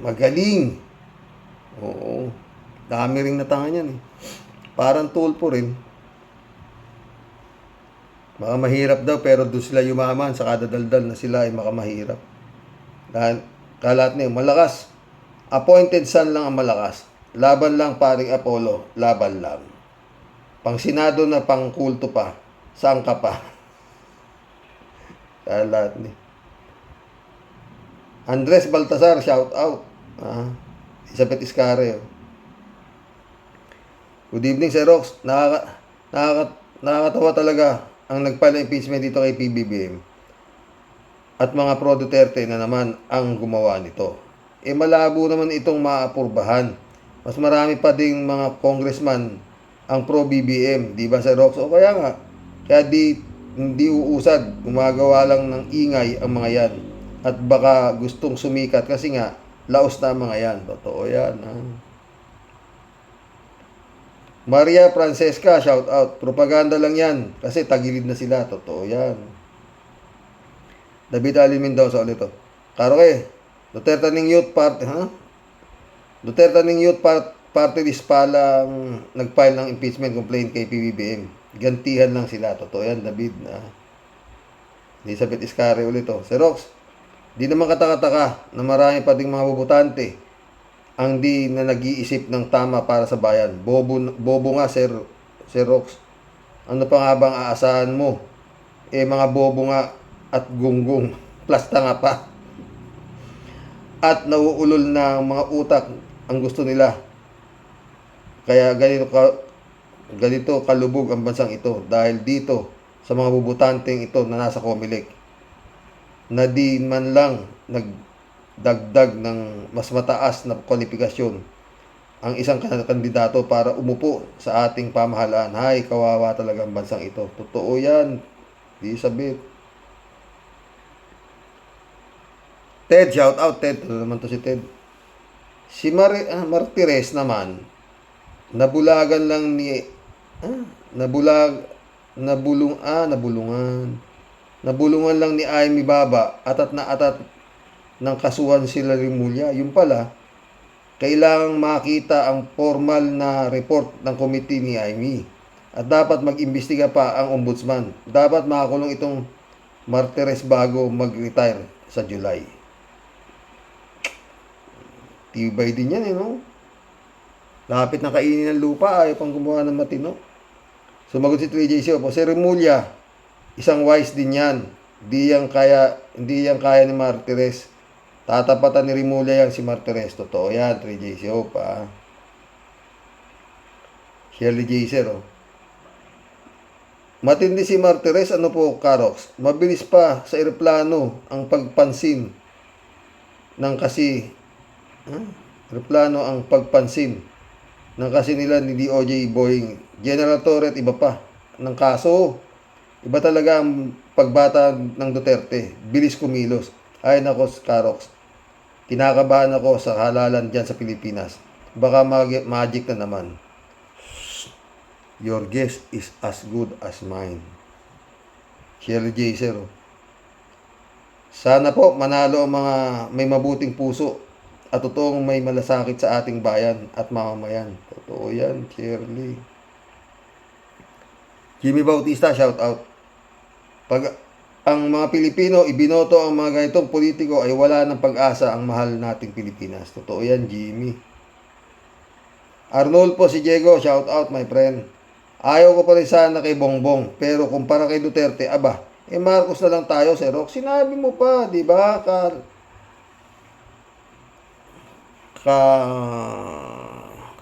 Magaling. Oo. Dami ring natangan yan. Parang tulpo rin. Baka mahirap daw pero doon sila yumaman sa kadadaldal na sila ay makamahirap. Dahil kalat niyo, malakas. Appointed son lang ang malakas. Laban lang paring Apollo, laban lang. Pang Senado na pang kulto pa. Saan ka pa? Kalat ni. Andres Baltasar, shout out. Isabet Iscare. Good evening, Sir Rox. Nakakatawa talaga ang nagfile ng impeachment dito kay PBBM. At mga pro-Duterte na naman ang gumawa nito. Malabo naman itong maapurbahan. Mas marami pa ding mga congressman ang pro-BBM. Di ba, Sir Rox? O kaya nga, kaya hindi uusad. Gumagawa lang ng ingay ang mga yan. At baka gustong sumikat kasi nga, laos na ang mga yan. Totoo yan. Maria Francesca, shout out. Propaganda lang yan. Kasi tagilid na sila. Totoo yan. David Ali Mendoza ulit ito. Karoke, Duterte ng Youth Party, Duterte ng Youth Party list pa lang nag-file ng impeachment complaint kay PBBM. Gantihan lang sila. Totoo yan, David. Elizabeth Iscare ulit ito. Sir Rox, di naman kataka-taka na marami pa ding mga bubutante ang di na nag-iisip ng tama para sa bayan. Bobo nga, Sir Rox. Ano pa nga bang aasahan mo? Mga bobo nga at gunggong. Plasta nga pa. At nauulol na mga utak ang gusto nila. Kaya ganito kalubog ang bansang ito dahil dito sa mga bubutanteng ito na nasa Comelec na di man lang nagdagdag ng mas mataas na kwalifikasyon ang isang kandidato para umupo sa ating pamahalaan. Hay, kawawa talaga ang bansang ito. Totoo yan. Di sabit. Ted, shout out Ted. Ano naman to si Ted? Si Martires naman, nabulagan lang ni nabulungan lang ni Amy Baba atat ng kasuhan sila Rimulya. Yung pala, kailangang makita ang formal na report ng committee ni Amy. At dapat mag-imbestiga pa ang ombudsman. Dapat makakulong itong Martires bago mag-retire sa July. Tibay din yan, no? Lapit na kainin ng lupa, ayaw pang gumawa ng matino. Sumagot si 3J Siopo, si Rimulya, isang wise din yan. Hindi yan kaya ni Martires. Tatapatan ni Rimulya yan si Martires. Totoo yan, 3J Siopo, Shirley Jaser, Matindi si Martires, ano po, Karox? Mabilis pa sa eroplano ang pagpansin ng kasi nila ni DOJ Boeing. General Torres, iba pa ng kaso. Iba talaga ang pagbata ng Duterte. Bilis kumilos. Ay nako, Karox. Kinakabahan ako sa halalan dyan sa Pilipinas. Baka magic na naman. Your guess is as good as mine. Shirley Jaser. Sana po manalo ang mga may mabuting puso at totoong may malasakit sa ating bayan at mamamayan. Totoo yan, Shirley. Jimmy Bautista, shout out. Pag ang mga Pilipino ibinoto ang mga ganitong politiko ay wala ng pag-asa ang mahal nating Pilipinas. Totoo yan, Jimmy. Arnolfo si Diego, shout out my friend. Ayaw ko pa rin sana kay Bongbong, pero kumpara kay Duterte, aba, Marcos na lang tayo, Sir Rock. Sinabi mo pa, di ba,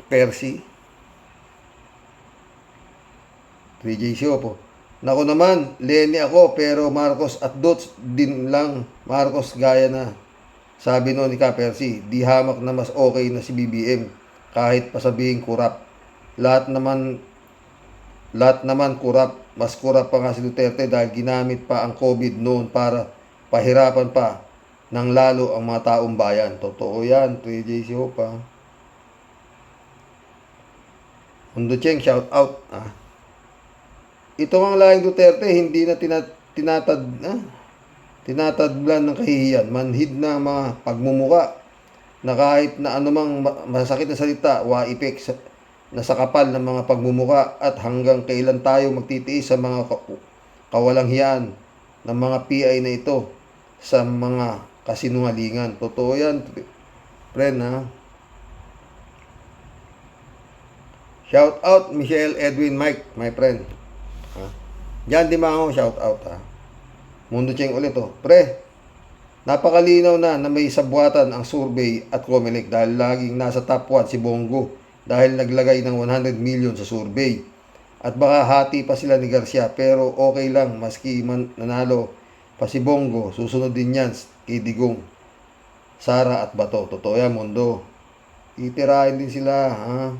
Percy? 3J Siopo. Nako naman, Lenny ako, pero Marcos at Dots din lang. Marcos gaya na. Sabi no ni Percy, di hamak na mas okay na si BBM. Kahit pasabihin kurap. Lahat naman kurap. Mas kurap pa nga si Duterte dahil ginamit pa ang COVID noon para pahirapan pa ng lalo ang mga taong bayan. Totoo yan, 3J Siopa. Mundo Cheng, shout out. Ito ang lahing Duterte, hindi na tinatadlan ng kahihiyan. Manhid na mga pagmumuka na kahit na anumang masakit na salita, waipik na sa kapal ng mga pagmumuka at hanggang kailan tayo magtitiis sa mga kawalang hiyaan ng mga PI na ito sa mga kasinungalingan. Totoo yan, friend, ha? Shout out Michelle Edwin Mike, my friend. Jan Dimango, shout out, ha. Mundo Cheng ulit, oh. Pre, napakalinaw na may sabwatan ang survey at Comelec dahil laging nasa top 1 si Bongo dahil naglagay ng 100 million sa survey. At baka hati pa sila ni Garcia, pero okay lang maski nanalo pa si Bongo, susunod din yan kay Digong, Sara at Bato. Totoo yan, Mundo. Itirahin din sila, ha.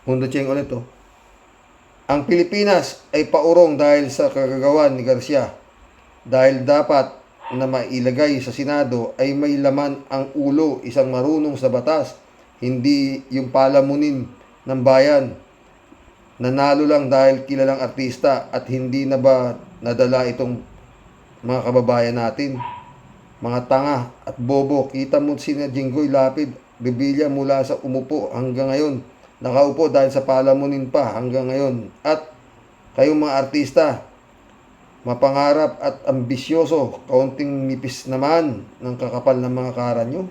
Mundo Cheng ulit, oh. Ang Pilipinas ay paurong dahil sa kagagawan ni Garcia. Dahil dapat na mailagay sa Senado ay may laman ang ulo, isang marunong sa batas, hindi yung palamunin ng bayan. Nanalo lang dahil kilalang artista at hindi na ba nadala itong mga kababayan natin. Mga tanga at bobo, kita mo sina Jinggoy Lapid, Revilla mula sa umupo hanggang ngayon. Nakaupo dahil sa palamunin pa hanggang ngayon. At kayong mga artista, mapangarap at ambisyoso, kaunting nipis naman ng kakapal ng mga kara nyo.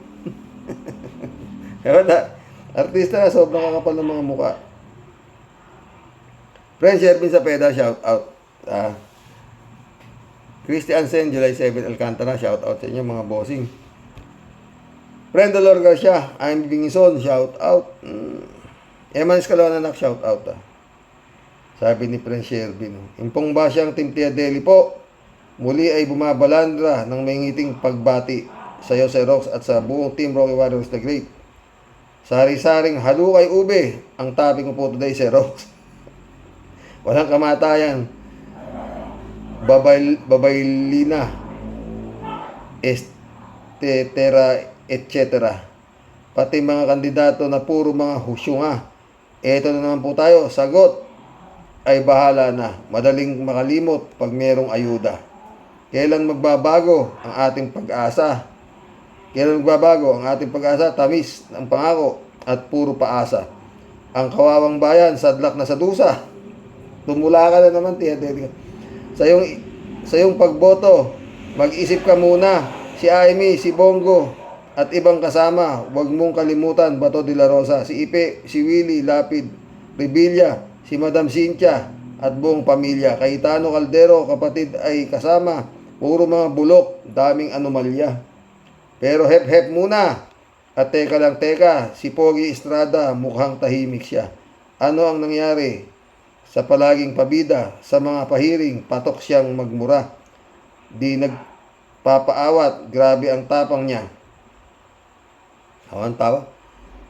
Artista, sobrang kakapal ng mga muka. Friend Shervin Sapeda, shout out. Christian Sen, July 7, Alcantara, shout out sa inyo mga bossing. Friend Dolor Garcia, I'm Bingison, shout out. Eman Escalona, anak, shout out. Sabi ni Prince Shervin. Impong Basyang Team Tia Deli po, muli ay bumabalandra ng may ngiting pagbati sa iyo, Sir Rox, at sa buong Team Rocky Warriors the Great. Sari-saring halukay ube ang topic ko po today, Sir Rox. Walang kamatayan. Babaylina, estetera, etc. Pati mga kandidato na puro mga husyunga. Eto na naman po tayo, sagot ay bahala na. Madaling makalimot pag merong ayuda. Kailan magbabago ang ating pag-asa? Kailan magbabago ang ating pag-asa? Tamis ng pangako at puro paasa. Ang kawawang bayan, sadlak na sa dusa. Tumula ka na naman, Tia Deli. Sa iyong pagboto, mag-isip ka muna. Si Amy, si Bongo, at ibang kasama, huwag mong kalimutan, Bato de la Rosa, si Ipe, si Willie, Lapid, Revilla, si Madam Cynthia, at buong pamilya. Cayetano Caldero, kapatid ay kasama, puro mga bulok, daming anomalya. Pero hep-hep muna. At teka lang, si Pogi Estrada, mukhang tahimik siya. Ano ang nangyari? Sa palaging pabida, sa mga pahiring, patok siyang magmura. Di nagpapaawat, grabe ang tapang niya. Awan tawa.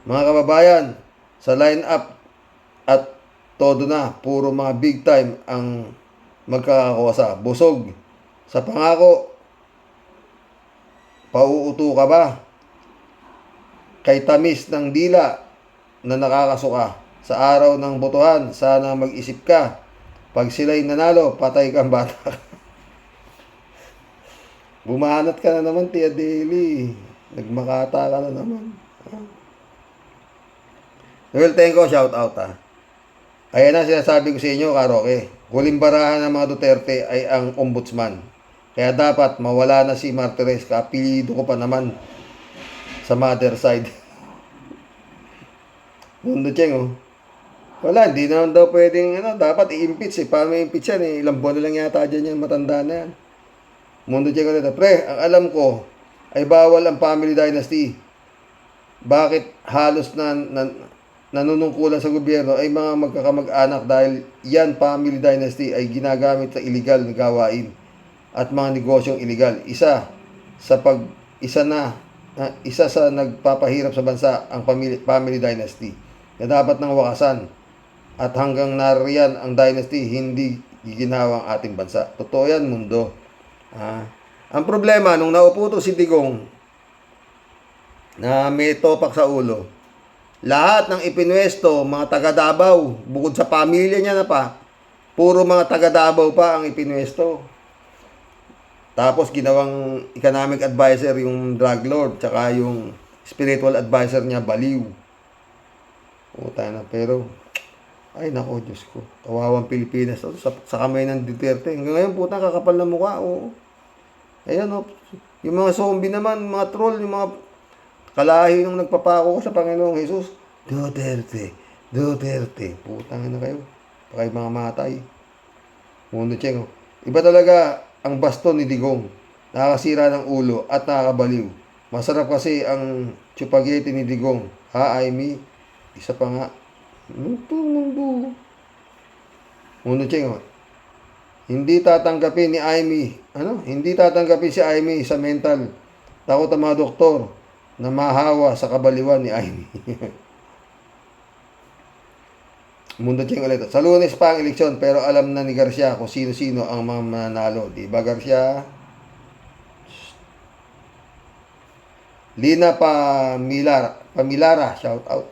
Mga kababayan, sa line-up at todo na, puro mga big time ang magkakakuwasa. Busog. Sa pangako, pauuto ka ba? Kay tamis ng dila na nakakasuka. Sa araw ng botohan, sana mag-isip ka. Pag sila'y nanalo, patay kang bata. Bumanat ka na naman, Tia Deli. Nagmakata ka na naman. Noel Tenco, shout out ha. Ayan na sinasabi ko sa inyo, Karoke. Huling barahan ng mga Duterte ay ang ombudsman. Kaya dapat mawala na si Martires. Kaapilido ko pa naman sa mother side. Mundo Cheng, oh. Wala, hindi naman daw pwedeng, dapat i-impeach eh. Paano i-impeach yan eh? Ilang buwan na lang yata dyan yan, matanda na yan. Mundo Cheng ulit. Pre, ang alam ko ay bawal ang family dynasty. Bakit halos nanunungkulan sa gobyerno ay mga magkakamag-anak dahil yan family dynasty ay ginagamit sa illegal na gawain at mga negosyong illegal. Isa sa nagpapahirap sa bansa ang family dynasty na dapat nang wakasan at hanggang nariyan ang dynasty hindi giginhawa ang ating bansa. Totoo yan, mundo. Ang problema nung naupo to si Digong na may topak sa ulo, lahat ng ipinwesto, mga taga Davao, bukod sa pamilya niya na pa, puro mga taga Davao pa ang ipinwesto. Tapos ginawang economic advisor yung drug lord, tsaka yung spiritual advisor niya, baliw. Puta na, pero, ay nako, Diyos ko, kawawang Pilipinas sa kamay ng Duterte. Hanggang ngayon, puta, kakapal na mukha, oo. Ayan, oh. Yung mga zombie naman, mga troll, yung mga kalahi nung nagpapako sa Panginoong Jesus. Duterte. Putang na kayo. Pakay mga matay. Mundo Cheng, oh. Iba talaga ang baston ni Digong. Nakakasira ng ulo at nakakabaliw. Masarap kasi ang chupageti ni Digong. Amy? Isa pa nga. Mundo Cheng, oh. Hindi tatanggapin ni Amy. Hindi tatanggapin si Amy sa mental. Takot ang mga doktor na mahawa sa kabaliwan ni Amy. Mundo Cheng ulit. Sa Lunes pa ang eleksyon pero alam na ni Garcia kung sino-sino ang mga mananalo. Di ba, Garcia? Lina Pamilara, shout out.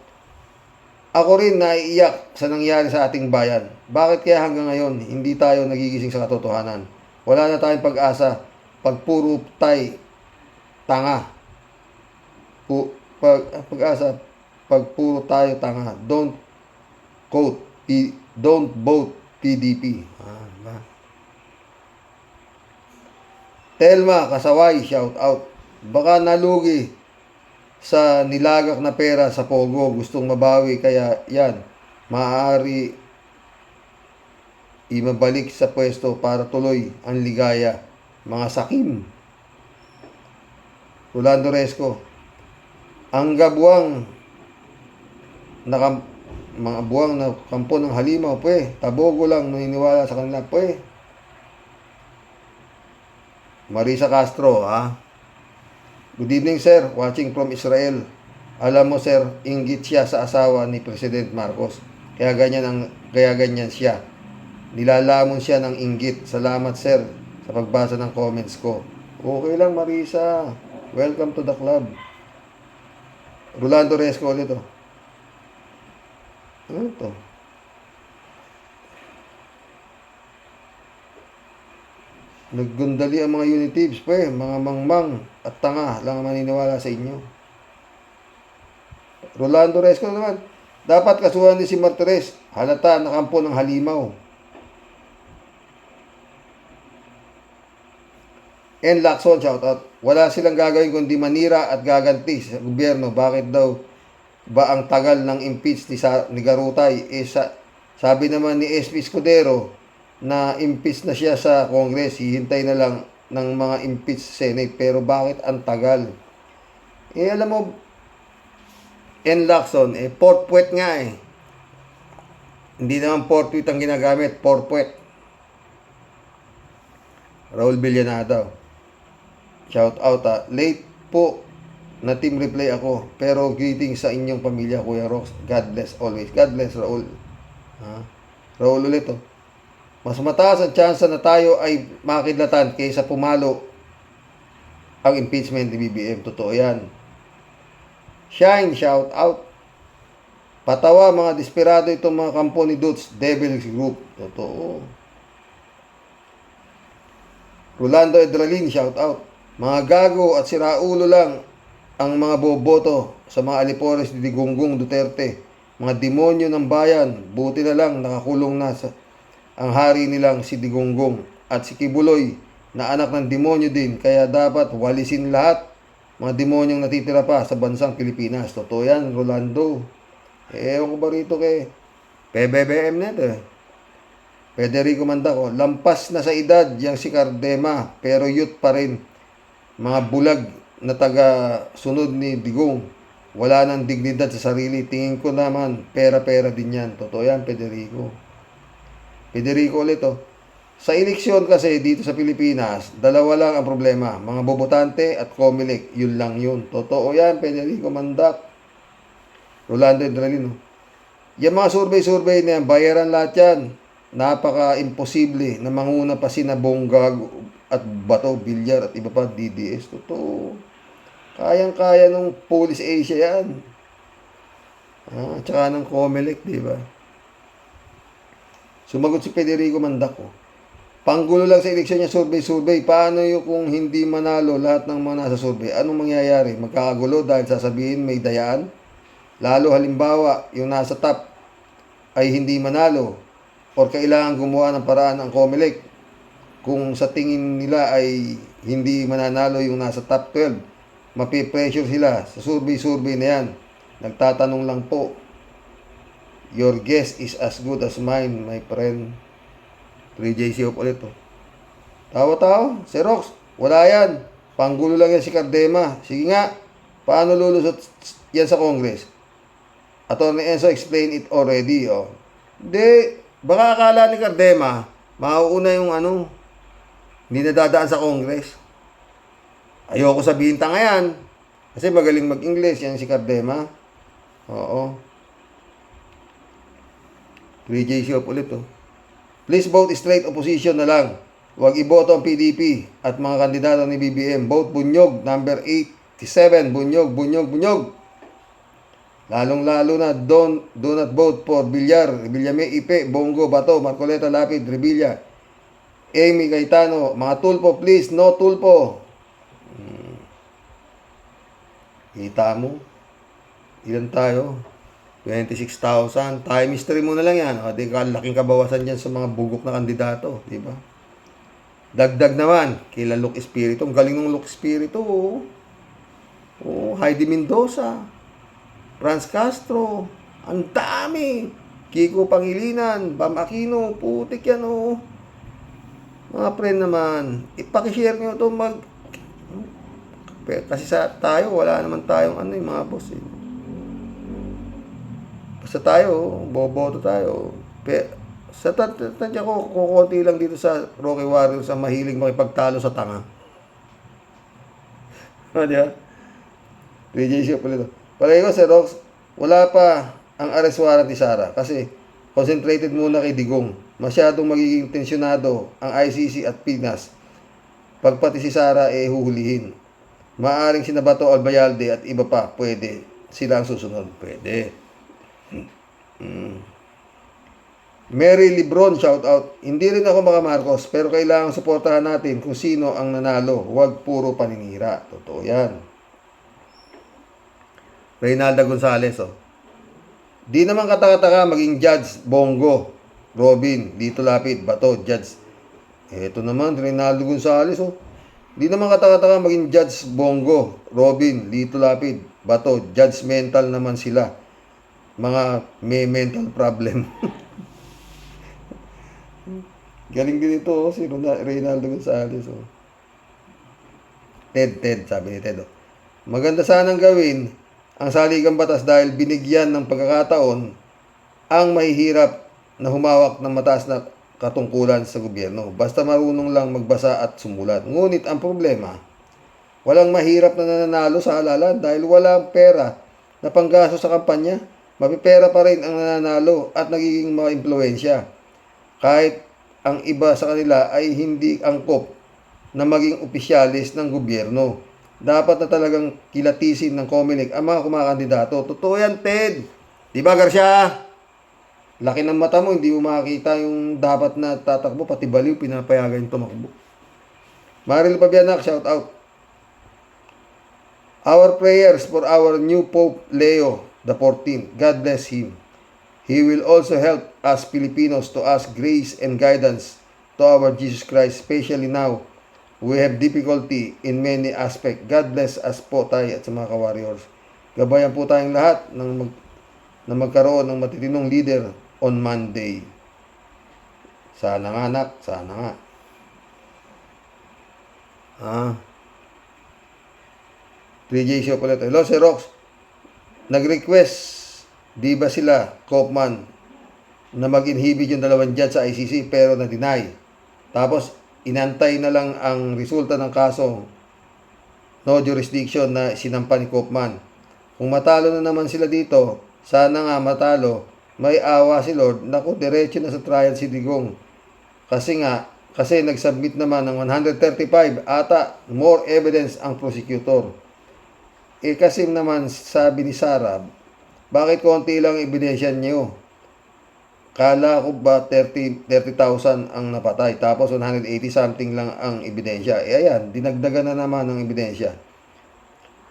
Ako rin naiiyak sa nangyari sa ating bayan. Bakit kaya hanggang ngayon hindi tayo nagigising sa katotohanan? Wala na tayong pag-asa pag puro tay tanga. Pag-asa pag puro tayo tanga. Don't vote PDP. Telma Kasaway, shout out. Baka nalugi sa nilagak na pera sa Pogo, gustong mabawi, kaya yan, maaari imabalik sa pwesto para tuloy ang ligaya. Mga sakim. Rolando Resco. Ang gabuang mga buwang na kampo ng halimaw, tabogo lang naniniwala sa kanila, Marisa Castro, Good evening, sir. Watching from Israel. Alam mo, sir, inggit siya sa asawa ni President Marcos. Kaya ganyan siya. Nilalamon siya ng inggit. Salamat, sir, sa pagbasa ng comments ko. Okay lang, Marisa. Welcome to the club. Rolando Resco ulit, oh. Ano ito? Naggundali ang mga unitives, mga mangmang at tanga lang ang maniniwala sa inyo. Rolando Resco naman, dapat kasuhan din si Martires. Halata na kampo ng halimaw. And Lacson, shout out. Wala silang gagawin kundi manira at gaganti sa gobyerno. Bakit daw ba ang tagal ng impeach ni Garutay? Sabi naman ni SP Escudero na impeach na siya sa Congress, hihintay na lang ng mga impeach sa Senate. Pero bakit ang tagal? Alam mo, N. Lacson, portpuet nga eh. Hindi naman portpuet ang ginagamit, portpuet. Raul Villanado, shout out, late po na team replay ako, pero greetings sa inyong pamilya, Kuya Rox. God bless always. God bless, Raul. Raul ulit, oh. Mas mataas ang tsansa na tayo ay makidlatan kaysa pumalo ang impeachment ni BBM. Totoo yan. Shine, shout out. Patawa, mga desperado itong mga kampo ni Dutz, Devil's Group. Totoo. Rolando Edralin, shout out. Mga gago at siraulo lang ang mga boboto sa mga alipores ni Digongong Duterte, mga demonyo ng bayan, buti na lang nakakulong na ang hari nilang si Digongong at si Kibuloy na anak ng demonyo din, kaya dapat walisin lahat mga demonyong natitira pa sa bansang Pilipinas. Totoo yan, Rolando. Ewan ko ba rito kay PBBM nito eh. Federico Mandaco, lampas na sa edad yang si Cardema, pero youth pa rin. Mga bulag na taga-sunod ni Digong. Wala nang dignidad sa sarili. Tingin ko naman, pera-pera din yan. Totoo yan, Federico. Federico ulit oh. Sa eleksyon kasi dito sa Pilipinas, dalawa lang ang problema. Mga bobotante at Comelec. Yun lang yun. Totoo yan, Federico Mandac. Rolando Endralino. Yung mga survey na yan, bayaran lahat yan. Napaka-imposible na manguna pa sina Bongga at Bato, Bilyar at iba pa, DDS. Totoo. Kayang-kaya nung Police Asia yan. Tsaka ng Comelec, di ba? Sumagot si Federico Mandac. Panggulo lang sa eleksyon niya, survey. Paano yung kung hindi manalo lahat ng mga nasa survey? Anong mangyayari? Magkakagulo dahil sasabihin may dayaan? Lalo halimbawa, yung nasa top ay hindi manalo or kailangan gumawa ng paraan ang Comelec. Kung sa tingin nila ay hindi mananalo yung nasa top 12, mapipressure sila sa survey na yan. Nagtatanong lang po. Your guess is as good as mine, my friend. 3JC ulit oh. Tawa-tawa, Xerox, wala yan. Panggulo lang yan si Cardema. Sige nga, paano lulusot yan sa Congress? Attorney Enzo explain it already oh. Hindi, baka akala ni Cardema, mauuna yung hindi nadadaan sa Congress. Ayoko sabihin tanga yan. Kasi magaling mag-English yan si Cardema. Oo. 3JC ulit oh. Please vote straight opposition na lang. Huwag iboto ang PDP at mga kandidato ni BBM. Vote Bunyog, number 87. Bunyog. Lalong-lalo na do not vote for Bilyar, Villame, Ipe, Bongo, Bato, Marcoleta, Lapid, Revilla, Amy, Cayetano. Mga tulpo, please. No tulpo. Kita mo? Ilan tayo? 26,000. Times 3 mo na lang yan. O, di ka laking kabawasan dyan sa mga bugok na kandidato. Di ba? Dagdag naman, kila Luke Espiritu. Ang galing ng Luke Espiritu. Heidi Mendoza. Franz Castro. Ang dami. Kiko Pangilinan. Bam Aquino. Putik yan Mga friend naman. Ipakishare nyo ito kasi tayo, wala naman tayong mga boss Basta tayo, boboto tayo. Sa tansya ko, kukunti lang dito sa Rocky Warriors ang mahilig makipagtalo sa tanga. Diba? 3JC ulit. Palagi ko, Sir Rox, wala pa ang arrest warrant ni Sara kasi concentrated muna kay Digong. Masyadong magiging tensyonado ang ICC at Pinas. Pagpati si Sara huhulihin. Maaring sina Bato, Albayalde at iba pa, pwede. Sila ang susunod. Pwede. Mary Lebron, shout out. Hindi rin ako mga Marcos, pero kailangan suportahan natin kung sino ang nanalo. Huwag puro paninira. Totoo yan. Reynalda Gonzales, Di naman kataka-taka maging judge, Bongo, Robin, Lito Lapid, Bato, judge. Ito naman, Reynaldo Gonzales, Di naman kataka-taka maging judge, Bongo, Robin, Lito Lapid, Bato, judgmental naman sila. Mga may mental problem. Galing din ito si Reynaldo Gonzales Ted, sabi ni Ted maganda sanang gawin ang saligang batas dahil binigyan ng pagkakataon ang mahihirap na humawak ng mataas na katungkulan sa gobyerno. Basta marunong lang magbasa at sumulat. Ngunit ang problema, walang mahirap na nananalo sa halalan dahil walang pera na panggasto sa kampanya. Mapipera pa rin ang nananalo at nagiging mga impluwensya. Kahit ang iba sa kanila ay hindi angkop na maging opisyalis ng gobyerno. Dapat na talagang kilatisin ng Comelec ang mga kumakandidato. Totoo yan, Ted. Diba, Garcia? Laki ng mata mo, hindi mo makakita yung dapat na tatakbo, pati baliw, pinapayagan yung tumakbo. Maril Pabianak, shout out. Our prayers for our new Pope Leo the 14th. God bless him. He will also help us Filipinos to ask grace and guidance to our Jesus Christ, especially now we have difficulty in many aspects. God bless us po tayo at sa mga ka-warriors. Gabayan po tayong lahat na magkaroon ng matitinong leader on Monday. Sana nga anak, sana nga. 3J show pala ito. Hello, Sir Rox. Nag-request, di ba sila, Kaufman, na mag-inhibit yung dalawang judge sa ICC pero na-deny. Tapos, inantay na lang ang resulta ng kaso no jurisdiction na sinampa ni Kaufman. Kung matalo na naman sila dito, sana nga matalo, may awa si Lord, naku, diretso na sa trial si Digong. Kasi nag-submit naman ng 135 ata, more evidence ang prosecutor. Kasi naman sabi ni Sarah, bakit konti lang ebidensya niyo? Kala ko ba 30,000 ang napatay, tapos 180 something lang ang ebidensya. Ayan, dinagdagan na naman ang ebidensya.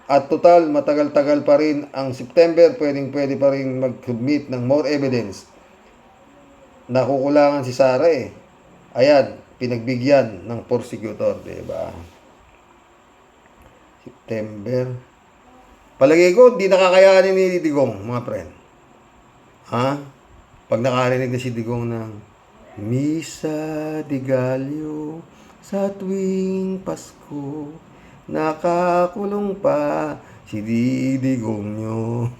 At total, matagal-tagal pa rin ang September, pwede pa rin mag-submit ng more evidence. Nakukulangan si Sarah eh. Ayan, pinagbigyan ng prosecutor, diba? September. Palagay ko, hindi nakakayanin ni Digong, mga friend. Pag nakarinig na si Digong ng Misa de Gallo sa tuwing Pasko, nakakulong pa si Digong nyo.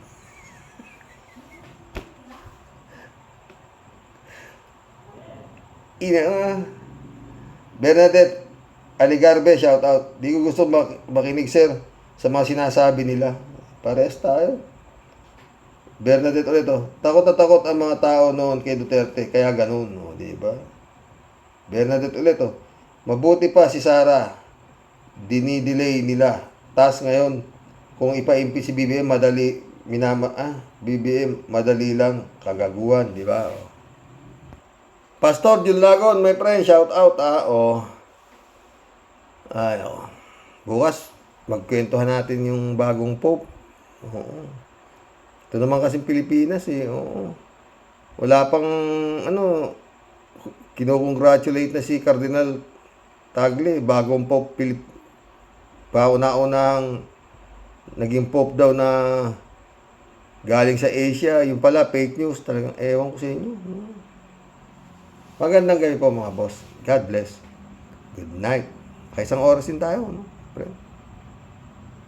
Bernadette Aligarbe, shout out. Di ko gusto makinig, sir, sa mga sinasabi nila. Pares tayo. Bernadette ulit, takot na takot ang mga tao noon kay Duterte, kaya ganun, di ba? Bernadette ulit, mabuti pa si Sara, dinidelay nila. Tas ngayon, kung ipa-impeach si BBM, BBM, madali lang, kagaguhan, di ba? Pastor Jun Lagon, my friend, shout out, bukas, magkwentuhan natin yung bagong Pope. Oo. Ito naman kasing Pilipinas eh. Oo. Wala pang kinocongratulate na si Cardinal Tagle, bagong Pope pauna-unang naging Pope daw na galing sa Asia. Yung pala fake news, talagang ewan ko sa inyo. Magandang gabi po mga boss. God bless. Good night. Kaisang oras din tayo, no? Friend.